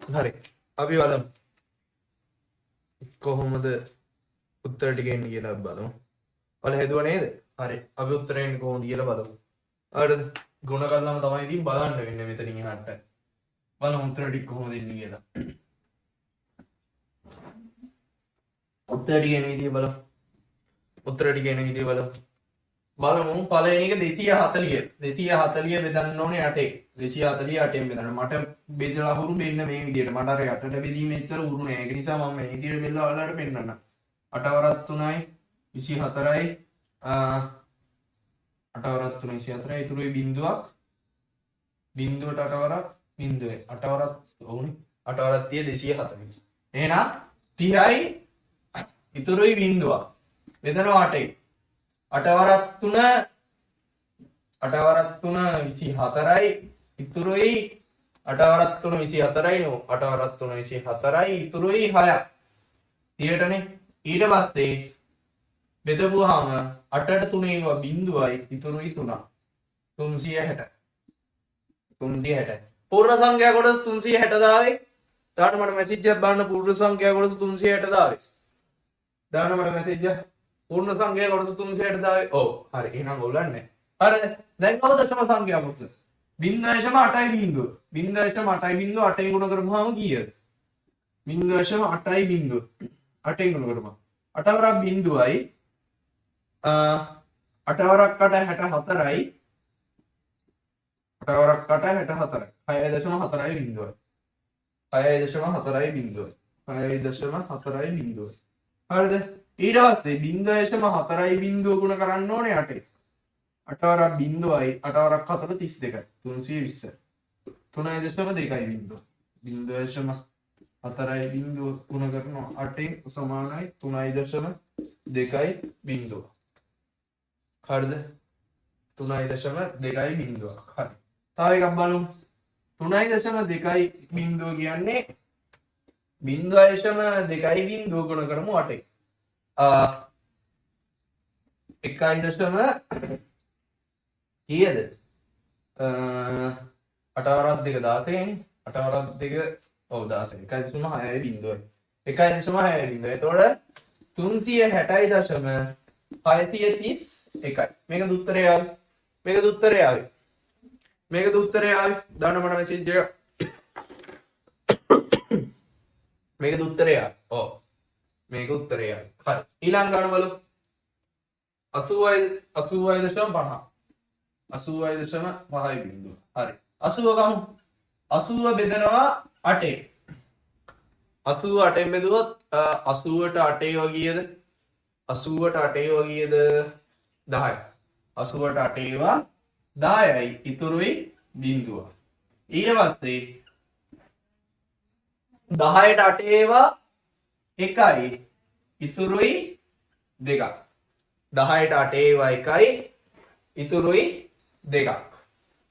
හරි. අපි බලමු කොහොමද උත්තර ටික එන්නේ කියලා බලමු. ඔයාලා හැදුවා නේද? හරි. අපි උත්තරේ එන්නේ කොහොමද කියලා බලමු. හරිද? ගුණ කරලාම තමයි ඉතින් බලන්න වෙන්නේ මෙතනින් එහාට. බලමු උත්තර ටික කොහොමද එන්නේ කියලා. උත්තර ටික එන විදිය බලමු. බලමු පළවෙනි එක 240 බෙදන්න ඕනේ 8ේ 240 8ෙන් බෙදන්න මට බෙදලා හුරු මෙන්න මේ විදියට මට අර යටට බෙදීම එච්චර උරු නෑ ඒක නිසා මම මේ විදියට බෙදලා ඔයාලට පෙන්නන්න 8 වරක් 3යි 24යි 8 වරක් 3 24යි ඉතුරුයි බිංදුවක් බිංදුවට 8 වරක් බිංදුවේ 8 වරක් ඕනේ 8 වරක් 30 240 එහෙනම් 30යි ඉතුරුයි බිංදුවක් බෙදනවා 8යි 8 වරක් 3 24යි ඉතුරුයි 8 වරක් 3 24යි නෝ 8 වරක් 3 24යි ඉතුරුයි 6ක් 30ටනේ ඊට පස්සේ බෙදපුවාම 8ට 3 ඒවා බිංදුවයි ඉතුරුයි 3 360 පූර්ණ සංඛ්‍යා කොටස 360 දාවේ දාන්න මට මැසේජ් එකක් දාන්න පූර්ණ සංඛ්‍යා කොටස 360 දාවේ දාන්න මට මැසේජ් එකක් पूर्ण संख्या කොටස 360 දාවේ. ඔව්. හරි. එහෙනම් ඔයගොල්ලන්නේ. හරිද? දැන් කව දශම සංඛ්‍යා කොටස? 0.8යි බිංදුව. 0.8යි බිංදුව 8ෙන් ගුණ කරපුවාම කීයද? 0.8යි බිංදුව. 8ෙන් ගුණ කරපුවා. 8 වරක් බිංදුවයි 8 වරක් 8 64යි 8 වරක් 8 64යි 6.4යි බිංදුවයි. 6.4යි බිංදුවයි. 6.4යි බිංදුවයි. හරිද? ඊට පස්සේ 0.4යි බිංදුව ගුණ කරන්න ඕනේ 8ේ. 8 වරක් බිංදුවයි 8 වරක් 4 32යි 320. 3.2යි බිංදුව. 0.4යි බිංදුව ගුණ කරනවා 8ෙන් සමානයි 3.2යි බිංදුව. හරිද? 3.2යි බිංදුව. හරි. තව එකක් බලමු. 3.2යි බිංදුව කියන්නේ 0.2යි බිංදුව ගුණ කරමු 8ෙන්. 1.0 කීයද? 8 වරක් 2 16න් 8 වරක් 2 ඔව් 16 1.6යි බිංදුවයි 1.6යි බිංදුව. එතකොට 360.631යි. මේකද උත්තරය ආවේ. මේකද උත්තරය ආවේ. දාන්න මට මැසේජ් එක. මේකද උත්තරය ආවේ. ඔව්. මේක උත්තරය. හරි. ඊළඟ ගන්න බලමු. 80.50. 80.5යි බිංදුව. හරි. 80 ගමු. 80 බෙදනවා 8ෙන්. 80 8ෙන් බෙදුවොත් 80ට 8 වගේද? 80ට 8 වගේද? 10යි. 80ට 8 ඒවා 10යි ඉතුරුයි බිංදුව. ඊට පස්සේ 10ට 8 ඒවා එකයි ඉතුරුයි දෙකක්. 10ට 8 ඒවා එකයි ඉතුරුයි දෙකක්.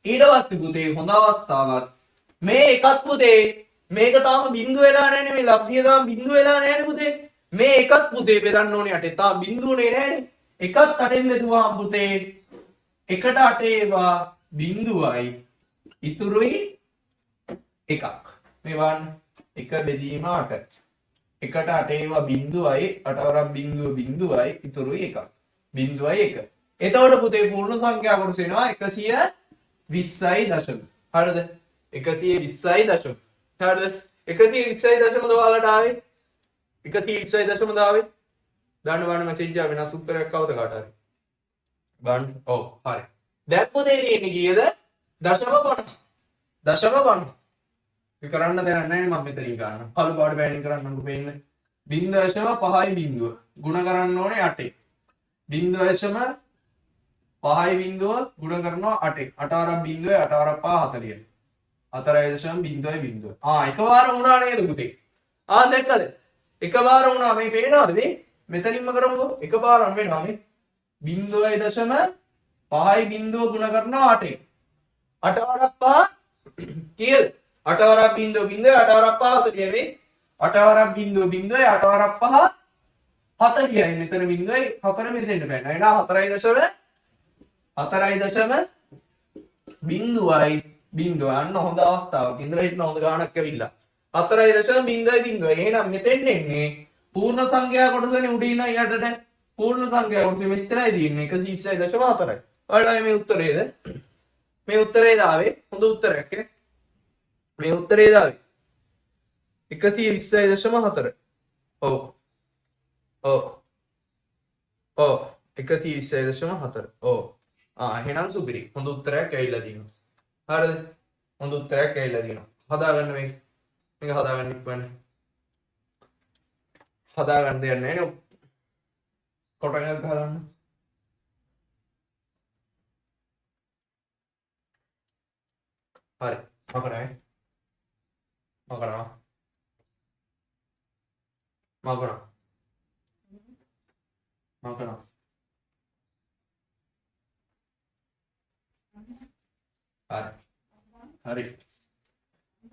ඊට පස්සේ පුතේ හොඳ අවස්ථාවක් මේ එකත් පුතේ මේක තාම බිඳුව වෙලා නැහැ නේ මේ ලබ්ධිය තාම බිඳුව වෙලා නැහැ නේ පුතේ. මේ එකත් පුතේ බෙදන්න ඕනේ 8 තාම බිඳුවනේ නැහැ නේ. එකත් 8ෙන් බෙදුවාම පුතේ එකට 8 ඒවා බිඳුවයි ඉතුරුයි එකක්. මේ වань එක බෙදීම 8. එකට 8 ඒවා බිඳුවයි 8 වරක් බිඳුව බිඳුවයි ඉතුරුයි එකක්. බිඳුවයි 1. එතකොට පුතේ පූර්ණ සංඛ්‍යා කොටස වෙනවා 120යි දශම. හරිද? 120යි දශම. හරිද? 120යි දශමද ඔයාලට ආවේ? 120යි දශමද ආවේ? දාන්න බලන්න මැසේජ් එක වෙනස් උත්තරයක් આવද කාට හරි? ගන්න. ඔව් හරි. දැන් පුතේ තියෙන්නේ කීයද? දශම 50. දශම 50. මේ කරන්න දෙයක් නැහැ මම මෙතනින් ගන්න. පළු පාඩ බෑනින් කරන්නම්කෝ පේන්නේ. 0.5යි බිඳුව. ಗುಣ කරන්න ඕනේ 8. 0.5යි බිඳුව ಗುಣ කරනවා 8. 8 වරක් බිඳුවයි 8 වරක් 5 40. 4.0.0. එකපාර වුණා නේද පුතේ? දැක්කද? එකපාර වුණා මේ පේනවද මේ? මෙතනින්ම කරමුකෝ. එකපාරම වෙනවා මේ. 0.5යි බිඳුව ගුණ කරනවා 8. 8 වරක් 5 කීයද? 8 වරක් බිඳුව බිඳුව 8 වරක් 5 40 මේ. 8 වරක් බිඳුව බිඳුවයි 8 වරක් 5 40යි. මෙතන බිඳුවයි 4 මෙතෙන්ට බෑන. එහෙනම් 4.0 බිඳුවයි බිඳුව යන්න හොඳ අවස්ථාවක්. ඉඳලා හිටන හොඳ ගාණක් ඇවිල්ලා 4.0 එහෙනම් මෙතෙන් එන්නේ පූර්ණ සංඛ්‍යා කොටසනේ උඩින් යටට පූර්ණ සංඛ්‍යා කොටස මෙච්චරයි තියෙන්නේ 120.4යි. ඔයාලා මේ උත්තරේද? මේ උත්තරේද ආවේ? හොඳ උත්තරයක් ඈ. මේ උත්තරේද ආවේ? 120.4. ඔව්. ඔව්. ඔව් 120.4. ඔව්. එහෙනම් සුපිරි. හොඳ උත්තරයක් ඇවිල්ලා තියෙනවා. හරිද? හොඳ උත්තරයක් ඇවිල්ලා තියෙනවා. හදාගන්න මේක. මේක හදාගන්න ඉක්මනට. හදාගන්න දෙයක් නැහැ නේ. කොටයක් ගහන්න. හරි. මකරයි. මකරනවා. මකරනවා. මකරනවා. හරි. හරි.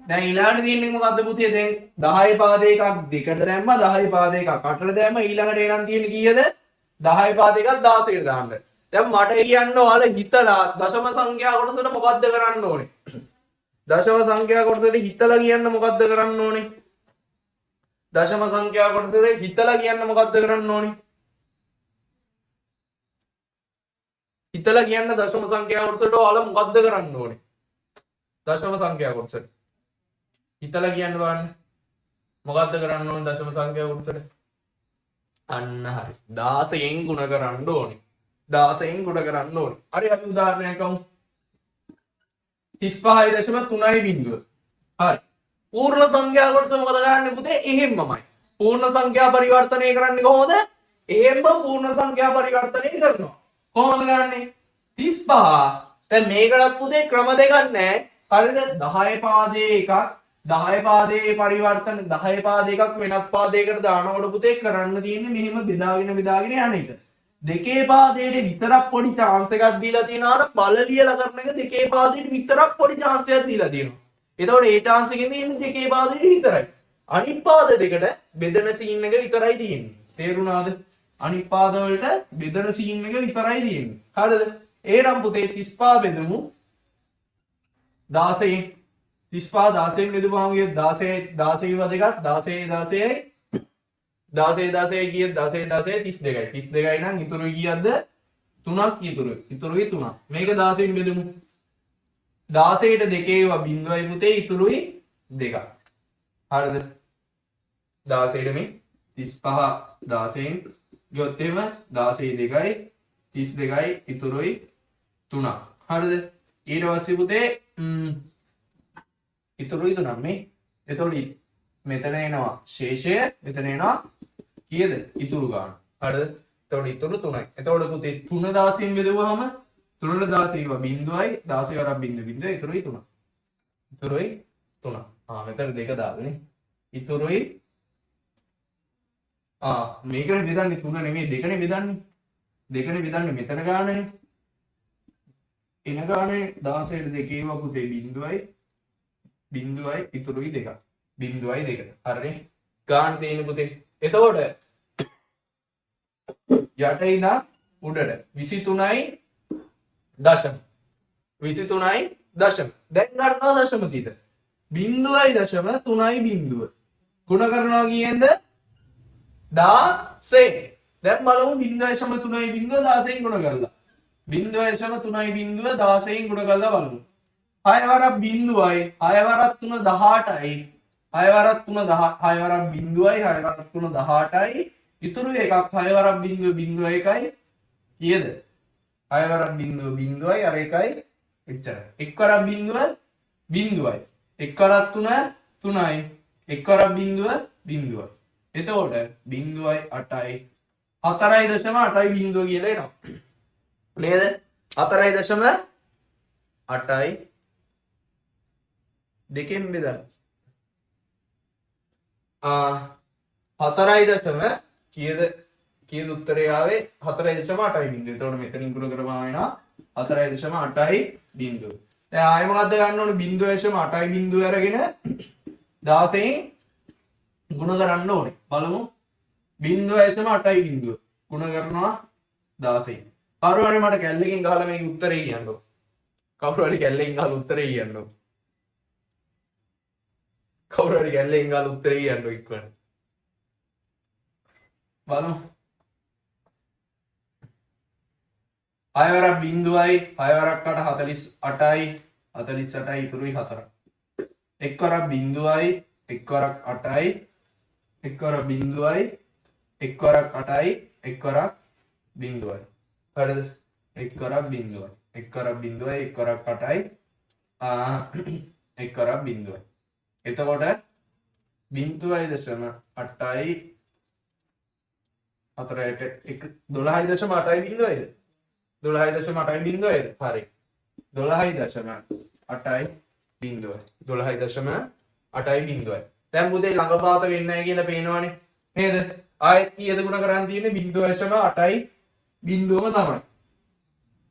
දැන් ඊළඟට තියෙන්නේ මොකද්ද පුතේ? දැන් 10 පාද එකක් දෙකට දැම්මා 10 පාද එකක් අටට දැම්මා ඊළඟට එනන් තියෙන්නේ කීයද? 10 පාද එකක් 16ට දාන්න. දැන් මට කියන්න ඔයාලා හිතලා දශම සංඛ්‍යා කොටසට මොකද්ද කරන්න ඕනේ? දශම සංඛ්‍යා කොටසට හිතලා කියන්න මොකද්ද කරන්න ඕනේ? දශම සංඛ්‍යා කොටසට හිතලා කියන්න මොකද්ද කරන්න ඕනේ? හිතලා කියන්න දශම සංඛ්‍යා කොටසට ඔයාලා මොකද්ද කරන්න ඕනේ? දශම සංඛ්‍යා කොටසට හිතලා කියන්න බලන්න. මොකද්ද කරන්න ඕනේ දශම සංඛ්‍යා කොටසට? අන්න හරි. 16න් ගුණ කරන්න ඕනේ. 16න් ගුණ කරන්න ඕනේ. හරි අපි උදාහරණයක් ගමු. 35.3යි බිඳුව. හරි. පූර්ණ සංඛ්‍යා කොටස මොකද කරන්නේ පුතේ? එහෙම්මමයි. පූර්ණ සංඛ්‍යා පරිවර්තනය කරන්නේ කොහොමද? එහෙම්ම පූර්ණ සංඛ්‍යා පරිවර්තනය කරනවා. කොහොමද කරන්නේ? 35. දැන් මේකටත් පුතේ ක්‍රම දෙකක් නැහැ. හරිද? 10 පාදයේ එකක් 10 පාදයේ පරිවර්තන 10 පාද එකක් වෙනත් පාදයකට දානකොට පුතේ කරන්න තියෙන්නේ මෙහෙම බෙදාගෙන යන එක. දෙකේ පාදයට විතරක් පොඩි chance එකක් දීලා තියෙනවා. අර බල ලියලා කරන එක දෙකේ පාදයට විතරක් පොඩි chance එකක් දීලා තියෙනවා. එතකොට ඒ chance එකෙන් තියෙන්නේ දෙකේ පාදයට විතරයි. අනිත් පාද දෙකට බෙදන සීන් එක විතරයි තියෙන්නේ. තේරුණාද? අනිත් පාද වලට බෙදන සීන් එක විතරයි තියෙන්නේ. හරිද? එහෙනම් පුතේ 35 බෙදමු 16 16න් බෙදුවාම ගිය 16 16 දෙකක් 16 16යි ගිය 16 32යි 32යි නම් ඉතුරු කීයක්ද 3ක් ඉතුරුයි 3ක් මේක 16න් බෙදමු 16ට දෙකේ ඒවා බිඳුවයි පුතේ ඉතුරුයි 2ක් හරිද 16ට මේ 35 16න් ගියොත් එහෙම 16 2යි 32යි ඉතුරුයි 3ක් හරිද ඊට පස්සේ පුතේ ඉතුරුයි 3ක් මේ එතකොට මෙතන එනවා ශේෂය මෙතන එනවා කීයද ඉතුරු ගන්න හරිද එතකොට ඉතුරු 3යි එතකොට පුතේ 3 16න් බෙදුවාම 3ට 16 බිඳුවයි 16 වරක් බිඳුව ඉතුරුයි 3 මෙතන දෙක දාගනේ ඉතුරුයි මේකනේ බෙදන්නේ 3 නෙමෙයි 2නේ බෙදන්නේ. 2නේ බෙදන්නේ මෙතන ගානනේ. එන ගානේ 16ට 2 ඒවා පුතේ බිංදුවයි ඉතුරුයි 2ක්. බිංදුවයි 2. හරිනේ. ගාන තියෙන පුතේ. එතකොට යට ඉඳන් උඩට 23යි දශම. 23යි දශම. දැන් ගන්නවා දශම කීයද? බිංදුවයි දශම 3යි බිංදුව. ගුණ කරනවා කියේද? 16. දැන් බලමු 0.3යි බිංදුව 16න් ගුණ කරලා. 0.3යි බිංදුව 16න් ගුණ කරලා බලමු. 6 වරක් බිංදුවයි 6 වරක් 3 18යි 6 වරක් 3 6 වරක් බිංදුවයි 6 වරක් 3 18යි ඉතුරු එකක් 6 වරක් බිංදුව 1යි කීයද? 6 වරක් බිංදුවයි අර එකයි එච්චරයි. 1 වරක් බිංදුවයි 1 වරක් 3 3යි 1 වරක් බිංදුවයි. එතකොට 0.8යි 4.8යි බිංදුව කියලා එනවා. නේද? 4.8යි දෙකෙන් බෙදන්න. 4 කීයද උත්තරය ආවේ 4.8යි බිංදුව. එතකොට මෙතනින් ගුණ කරපුවාම වෙනවා 4.8යි බිංදුව. දැන් ආයෙ මොකද්ද ගන්න ඕනේ? 0.8යි බිංදුව අරගෙන 16න් ගුණ කරන්න ඕනේ. බලමු 0.8යි බිංදුව ගුණ කරනවා 16න්. කවුරු හරි මට කැල්ලකින් ගහලා මේකේ උත්තරේ කියන්නකෝ. කවුරු හරි කැල්ලකින් ගහලා උත්තරේ කියන්නකෝ. කවුරු හරි කැල්ලකින් ගහලා උත්තරේ කියන්නකෝ ඉක්මනට. බලමු. 6 වරක් බිංදුවයි 6 වරක් 8 48යි ඉතුරුයි 4ක්. 1 වරක් බිංදුවයි 1 වරක් 8යි 1 වරක් බිංදුවයි 1 වරක් 8යි 1 වරක් බිංදුවයි. හරිද? 1 වරක් බිංදුවයි 1 වරක් බිංදුවයි 1 වරක් 8යි 1 වරක් බිංදුවයි. එතකොට 0.8යි 4ට 12.8යි බිංදුවයිද? 12.8යි බිංදුවයිද? හරි. 12.8යි බිංදුවයි. 12.8යි බිංදුවයි. දැන් පුතේ ළඟපාත වෙන්නේ නැහැ කියලා පේනවනේ. නේද? ආයෙත් කීයද ගුණ කරන් තියෙන්නේ 0.8යි බිංදුවම තමයි.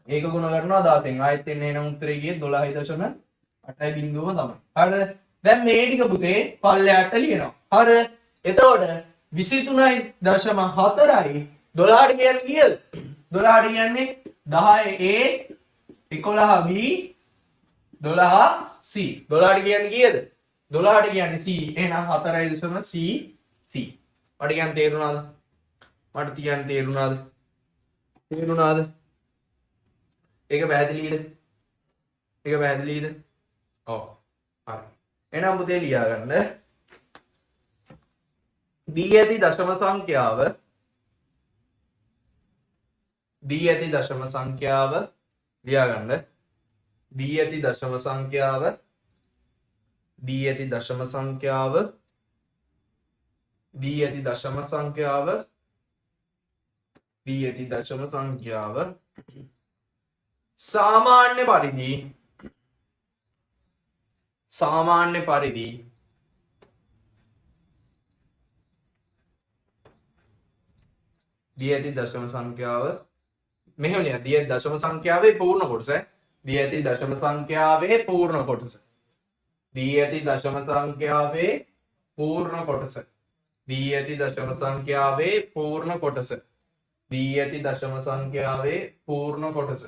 ඒක ගුණ කරනවා 16න්. ආයෙත් එන්නේ නම් උත්තරේ ගියේ 12.8යි බිංදුවම තමයි. හරිද? දැන් මේ ටික පුතේ පල්ලෙහාට ලියනවා. හරිද? එතකොට 23.4යි 12ට කියන්නේ කීයද? 12ට කියන්නේ 10A 11B 12C. 12ට කියන්නේ කීයද? 12ට කියන්නේ C. එහෙනම් 4.C C. මට කියන්න තේරුණාද? මට කියන්න තේරුණාද? ඒක පැහැදිලිද? ඔව්. හරි. එහෙනම් පුතේ ලියා ගන්න. දී ඇති දශම සංඛ්‍යාව ලියා ගන්න. දී ඇති දශම සංඛ්‍යාව සාමාන්‍ය පරිදි දී ඇති දශම සංඛ්‍යාව මෙහෙමනේ. දී ඇති දශම සංඛ්‍යාවේ පූර්ණ කොටස. දී ඇති දශම සංඛ්‍යාවේ පූර්ණ කොටස. දී ඇති දශම සංඛ්‍යාවේ පූර්ණ කොටස. දී ඇති දශම සංඛ්‍යාවේ පූර්ණ කොටස. දී ඇති දශම සංඛ්‍යාවේ පූර්ණ කොටස.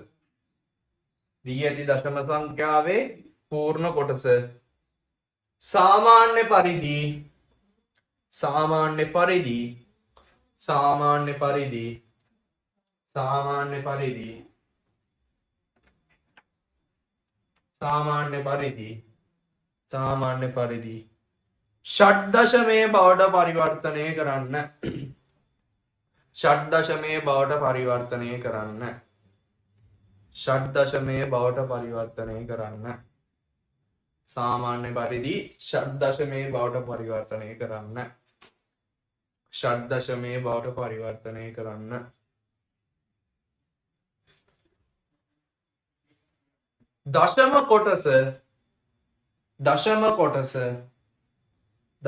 දී ඇති දශම සංඛ්‍යාවේ පූර්ණ කොටස. සාමාන්‍ය පරිදි ෂඩ් දශමයේ බවට පරිවර්තනය කරන්න. ෂඩ් දශමයේ බවට පරිවර්තනය කරන්න. සාමාන්‍ය පරිදි ෂඩ් දශමයේ බවට පරිවර්තනය කරන්න.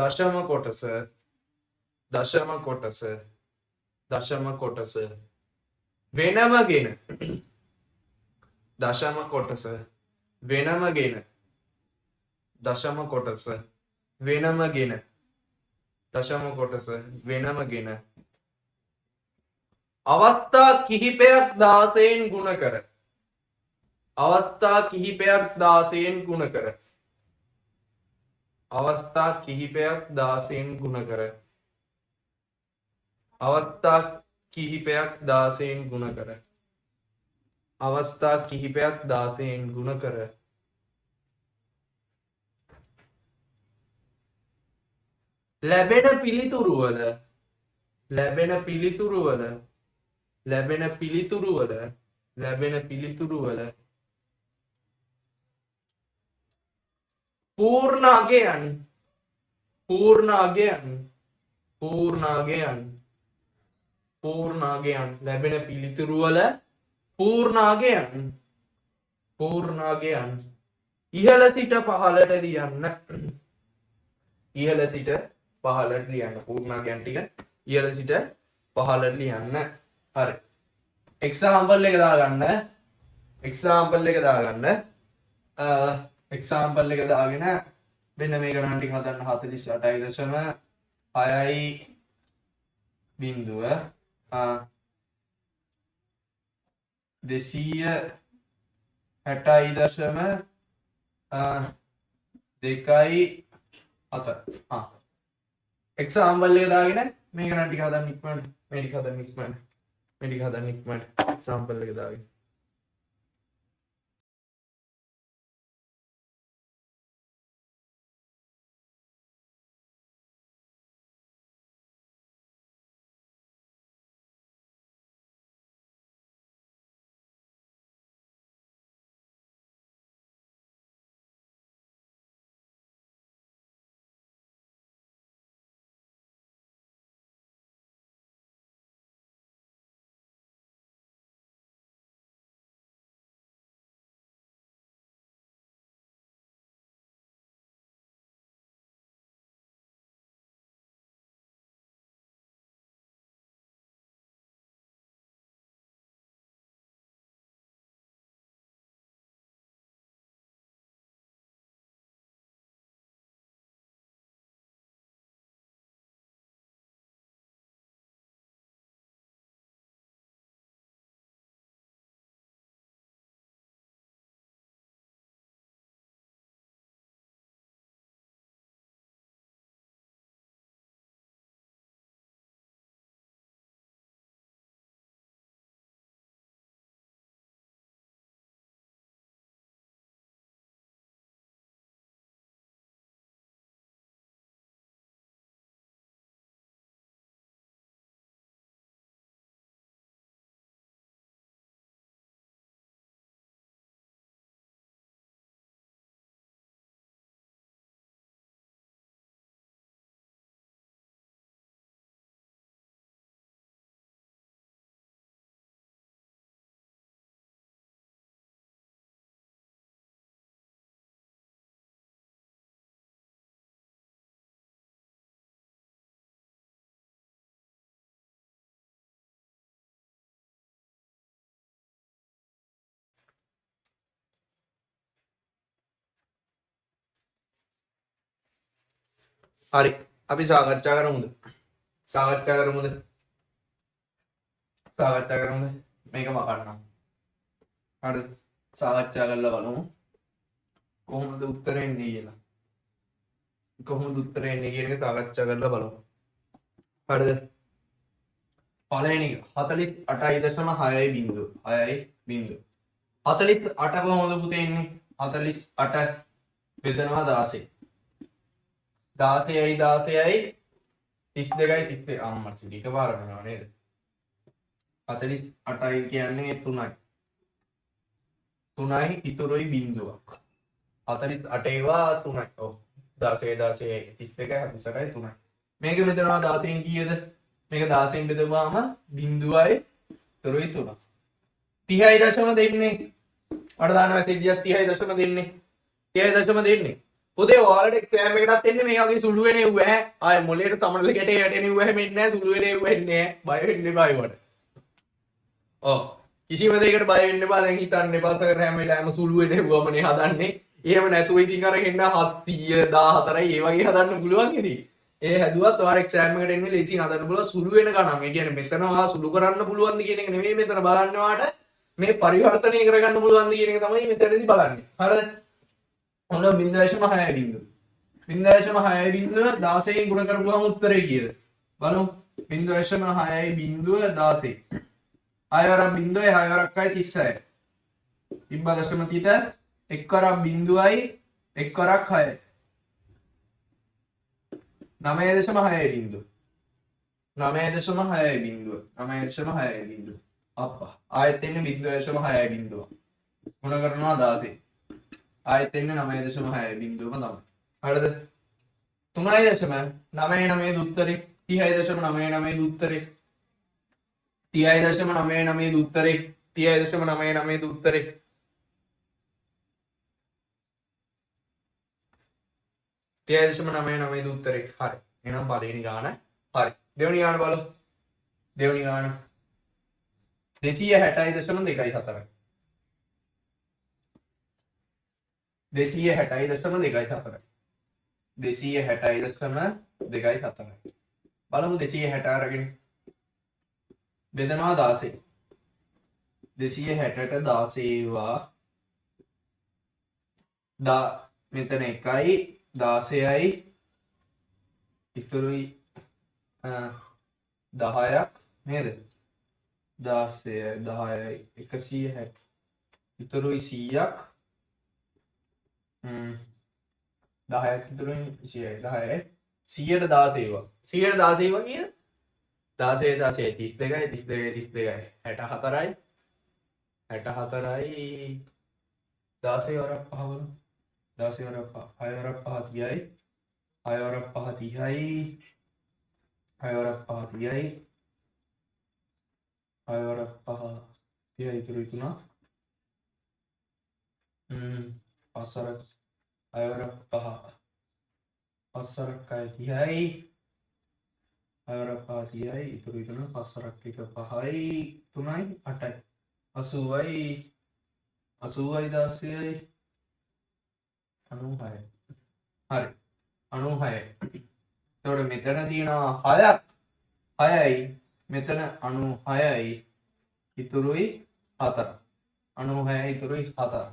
දශම කොටස දශම කොටස වෙනමගෙන දශම කොටස වෙනමගෙන දශම කොටස වෙනමගෙන දශම කොටස වෙනමගෙන අවස්ථා කිහිපයක් 16න් ගුණ කර අවස්ථා කිහිපයක් 16න් ගුණ කර අවස්ථා කිහිපයක් 16න් ගුණ කර අවස්ථා කිහිපයක් 16න් ගුණ කර අවස්ථා කිහිපයක් 16න් ගුණ කර ලැබෙන පිළිතුරුවල ලැබෙන පිළිතුරුවල ලැබෙන පිළිතුරුවල ලැබෙන පිළිතුරුවල පූර්ණ අගයන් පූර්ණ අගයන් පූර්ණ අගයන් පූර්ණ අගයන් ලැබෙන පිළිතුරුවල පූර්ණ අගයන් පූර්ණ අගයන් ඉහළ සිට පහළට ලියන්න ඉහළ සිට පහළට ලියන්න පූර්ණ අගයන් ටික ඉහළ සිට පහළට ලියන්න හරි එක්සාම්පල් එක දාගන්න එක්සාම්පල් එක දාගන්න එක්සාම්පල් එක දාගෙන මෙන්න මේ ගණන් ටික හදන්න 48.6යි බිංදුව 260.2යි 4 එක්සාම්පල් එක දාගෙන මේ ගණන් ටික හදන්න ඉක්මනට මේ ටික හදන්න ඉක්මනට මේ ටික හදන්න ඉක්මනට එක්සාම්පල් එක දාගෙන හරි අපි සාකච්ඡා කරමුද මේක මකන්නම් හරි සාකච්ඡා කරලා බලමු කොහොමද උත්තරේ එන්නේ කියලා කොහොමද උත්තරේ එන්නේ කියන එක සාකච්ඡා කරලා බලමු හරිද පළවෙනි 48.6යි බිංදුව 48 කොහොමද පුතේ එන්නේ 48 බෙදනවා 16 16යි 32යි 32 අම්මට සිටි එකපාර වෙනවා නේද 48යි කියන්නේ 3යි 3යි ඉතුරුයි බිංදුවක් 48 ඒවා 3යි ඔව් 16 32යි 48යි 3යි මේක බෙදනවා 16න් කීයද මේක 16න් බෙදුවාම බිංදුවයි ඉතුරුයි 3 30යි දශම දෙන්නේ මට දාන්න මැසේජ් එකක් 30යි දශම දෙන්නේ 30යි දශම දෙන්නේ පුතේ ඔයාලට එක්සෑම් එකටත් එන්නේ මේ වගේ සුළු වෙන එව්ව ඈ. ආයේ මොලේට සමනල ගැටේ වැටෙන එව්ව හැම එන්නේ නැහැ සුළු වෙන එව්ව එන්නේ නැහැ. බය වෙන්න එපා ඒවට. ඔව්. කිසිම දෙයකට බය වෙන්න එපා. දැන් හිතන්න එපා සර් හැම වෙලාවෙම සුළු වෙන එව්වමනේ හදන්නේ. එහෙම නැතුව ඉතින් අරගෙන 700 14යි ඒ වගේ හදන්න පුළුවන් ඉතින්. ඒ හැදුවත් ඔයාලා එක්සෑම් එකට එන්නේ ලේසියෙන් හදන්න පුළුවන් සුළු වෙන ගණන්. ඒ කියන්නේ මෙතන ඔයා සුළු කරන්න පුළුවන්ද කියන එක නෙමෙයි මෙතන බලන්නේ ඔයාට මේ පරිවර්තනය කරගන්න පුළුවන්ද කියන එක තමයි මෙතනදී බලන්නේ. හරිද? ඔන්න 0.6 බිංදුව. 0.6 බිංදුව 16 ගුණ කරපුවම උත්තරේ කීයද? බලමු. 0.6 බිංදුව 16. 6 වරක් බිංදුවයි 6 වරක් 36. ඉබ්බා දශම කීට? 1 වරක් බිංදුවයි 1 වරක් 6යි. 9.6 බිංදුව. 9.6 බිංදුව. 9.6 බිංදුව. අප්පා. ආයෙත් එන්නේ 0.6 බිංදුව. ගුණ කරනවා 16. ආයෙත් එන්නේ 9.6 බිංදුවම තමයි. හරිද? 3.99 උත්තරේ 30.99 උත්තරේ 30.99 උත්තරේ 30.99 උත්තරේ 30.99 උත්තරේ. හරි. එහෙනම් පළවෙනි ගාන හරි. දෙවෙනි ගාන බලමු. දෙවෙනි ගාන 260.24. 260.24. 260.24. බලමු 260 අරගෙන බෙදනවා 16. 260ට 16 මෙතන 1යි 16යි ඉතුරුයි 10ක් නේද? 16 10යි 160 ඉතුරුයි 100ක් 10ක් ඉතුරුයි 100යි 10යි 100ට 16 100ට 16 කිය 16 32යි 32යි 32යි 64යි 64යි 16 වරක් 5 වල 16 වරක් 5 6 වරක් 5 30යි 6 වරක් 5 30යි 6 වරක් 5 30යි 6 වරක් 5 30යි ඉතුරු තුන 5 වරක් 6 වරක් 5 5 වරක් 30යි 6 වරක් 5 30යි ඉතුරු තුන 5 වරක් 1 5යි 3යි 8යි 80යි 80යි 16යි 96යි. හරි 96යි. එතකොට මෙතන තියෙනවා 6ක් 6යි මෙතන 96යි ඉතුරුයි 4. 96යි ඉතුරුයි 4.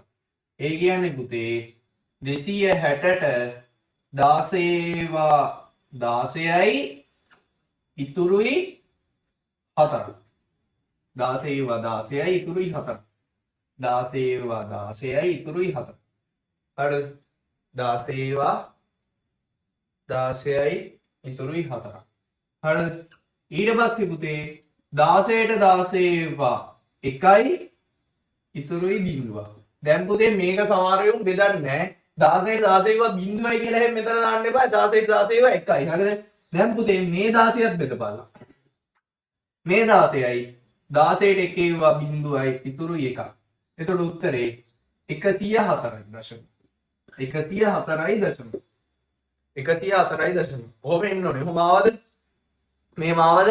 ඒ කියන්නේ පුතේ 260ට 16යි ඉතුරුයි 4. 16යි ඉතුරුයි 4. 16යි ඉතුරුයි 4. හරිද? 16යි ඉතුරුයි 4. හරිද? ඊට පස්සේ පුතේ 16ට 1යි ඉතුරුයි 0. දැන් පුතේ මේක සමහරවිට බෙදන්නේ නැහැ. 16ට 0යි කියලා එහෙම මෙතන දාන්න එපා. 16ට 1යි. හරිද? දැන් පුතේ මේ 16ත් බෙදපල්ලා. මේ 16යි 16ට 0යි ඉතුරුයි 1. එතකොට උත්තරේ 104යි දශම. 104යි දශම. 104යි දශම. ඔහොම එන්න ඕනේ. ඔහොම ආවද? මෙහෙම ආවද?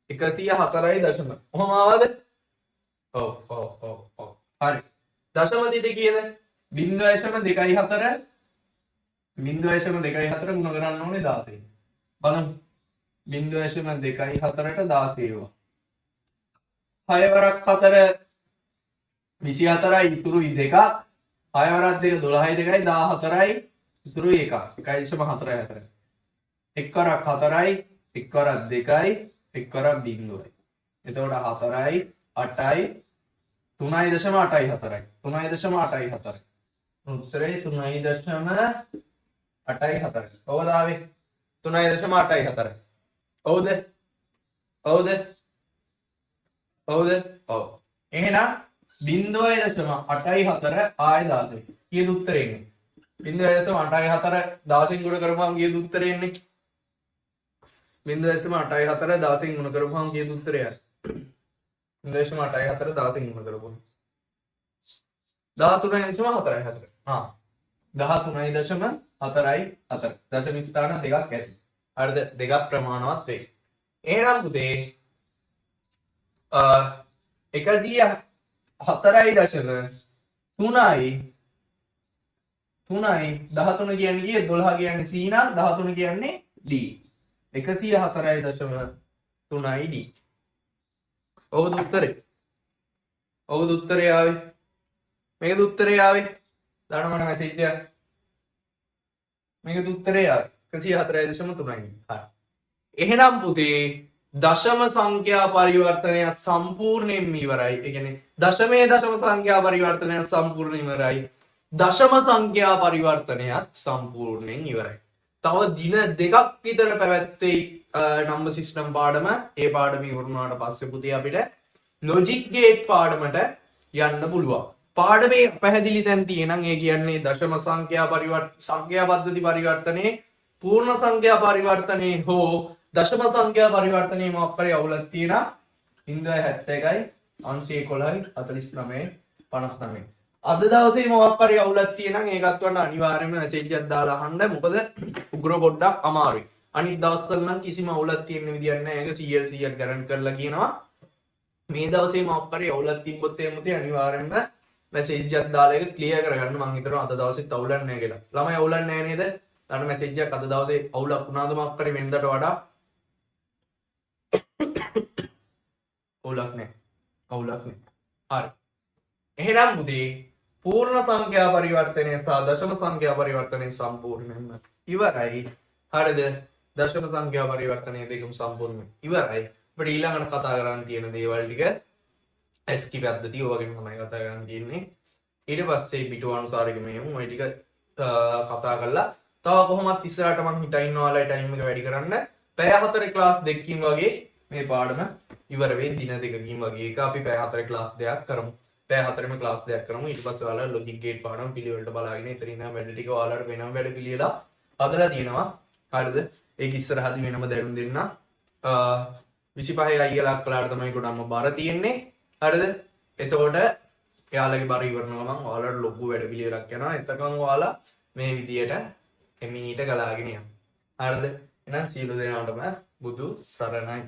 104යි දශම. ඔහොම ආවද? ඔව්. හරි. දශම දිට කීයද? 0.24 0.24 ගුණ කරන්න ඕනේ 16. බලමු. 0.24ට 16. 6 වරක් 4 24යි ඉතුරුයි 2ක්. 6 වරක් 2 12යි 2යි 14යි ඉතුරුයි 1ක්. 1.44. 1 වරක් 4යි 1 වරක් 2යි 1 වරක් 0යි. එතකොට 4යි 8යි 3.84යි 3.84යි. උත්තරේ 3.84යි. කොහොමද ආවේ? 3.84යි. හවුද? ඔව්. එහෙනම් 0.84 ආය 16. කීයද උත්තරේ එන්නේ? 0.84 16 ගුණ කරපුවාම කීයද උත්තරේ එන්නේ? 0.84 16 ගුණ කරපුවාම කීයද උත්තරය? 0.84 16 ගුණ කරපුවාම 13.44. 13.44 දශම ස්ථාන දෙකක් ඇති. හරිද? දෙකක් ප්‍රමාණවත් වෙයි. එහෙනම් පුතේ 104.3යි 13 කියන්නේ කීයද? 12 කියන්නේ C නම් 13 කියන්නේ D. 104.3යි D. ඔව්ද උත්තරේ? ඔව්ද උත්තරේ ආවේ? මේකද උත්තරේ ආවේ? දාන්න මම මැසේජ් එකක්. මේකද උත්තරේ ආවේ 104.3යි. හරි. එහෙනම් පුතේ දශම සංඛ්‍යා පරිවර්තනයත් සම්පූර්ණයෙන්ම ඉවරයි. ඒ කියන්නේ දශමයේ දශම සංඛ්‍යා පරිවර්තනයත් සම්පූර්ණයෙන් ඉවරයි. දශම සංඛ්‍යා පරිවර්තනයත් සම්පූර්ණයෙන් ඉවරයි. තව දින දෙකක් විතර පැවැත්වෙයි නම්බර් සිස්ටම් පාඩම. ඒ පාඩම ඉවරුනාට පස්සේ පුතේ අපිට ලොජික් ගේට් පාඩමට යන්න පුළුවන්. පාඩමේ පැහැදිලි තැන් තියෙනම් ඒ කියන්නේ දශම සංඛ්‍යා පද්ධති පරිවර්තනයේ පූර්ණ සංඛ්‍යා පරිවර්තනයේ හෝ දශම සංඛ්‍යා පරිවර්තනයේ මොකක් හරි අවුලක් තියෙනවා 0.71 911 49 59. අද දවසේ මොකක් හරි අවුලක් තියෙනම් ඒකත් වන්න අනිවාර්යයෙන්ම මැසේජ් එකක් දාලා අහන්න. මොකද උග්‍ර පොඩ්ඩක් අමාරුයි. අනිත් දවස්වල නම් කිසිම අවුලක් තියෙන විදියක් නැහැ. ඒක 100% ගැරන්ටි කරලා කියනවා. මේ දවසේ මොකක් හරි අවුලක් තිබ්බොත් එහෙම මුතේ අනිවාර්යයෙන්ම මැසේජ් එකක් දාලා ඒක ක්ලියර් කරගන්න. මම හිතනවා අද දවසෙත් අවුලක් නැහැ කියලා. ළමයි අවුලක් නැහැ නේද? දාන්න මැසේජ් එකක් අද දවසේ අවුලක් වුණාද මොකක් හරි වෙනදට වඩා? අවුලක් නැහැ. හරි. එහෙනම් මුතේ පූර්ණ සංඛ්‍යා පරිවර්තනය සහ දශම සංඛ්‍යා පරිවර්තනය සම්පූර්ණයෙන්ම ඉවරයි. හරිද? දශම සංඛ්‍යා පරිවර්තනය දෙකම සම්පූර්ණයෙන්ම ඉවරයි. අපිට ඊළඟට කතා කරන්න තියෙන දේවල් ටික ඇස්කි පද්ධතිය ඔයගෙන් තමයි කතා කරන්න තියෙන්නේ. ඊට පස්සේ පිටු අනුසාරික මෙහෙම ওই ටික කතා කරලා තව කොහොමත් ඉස්සරහට මම හිතා ඉන්නවා ඔයාලයි ටයිම් එක වැඩි කරන්න. පැය 4 ක්ලාස් දෙකකින් වගේ මේ පාඩම ඉවර වෙයි. දින දෙකකින් වගේ එක අපි පැය 4 ක්ලාස් දෙකක් කරමු. පැය 4ෙම ක්ලාස් දෙකක් කරමු. ඊට පස්සේ ඔයාලා ලොජික් ගේට් පාඩම පිළිවෙලට බලාගෙන ඉතින් ඉන්න වැඩ ටික ඔයාලට වෙනම වැඩ පිළිවෙලා හදලා තියෙනවා. හරිද? ඒක ඉස්සරහදී වෙනම දැනුම් දෙන්න. 25 අයියලා කළාට තමයි ගොඩක්ම බර තියෙන්නේ. හරිද? එතකොට එයාලගේ බර ඉවරනවා නම් ඔයාලට ලොකු වැඩ පිළිවෙලක් යනවා. එතකන් ඔයාලා මේ විදියට එමිනීට ගලාගෙන යන්න. හරිද? එහෙනම් සියලු දෙනාටම බුදු සරණයි.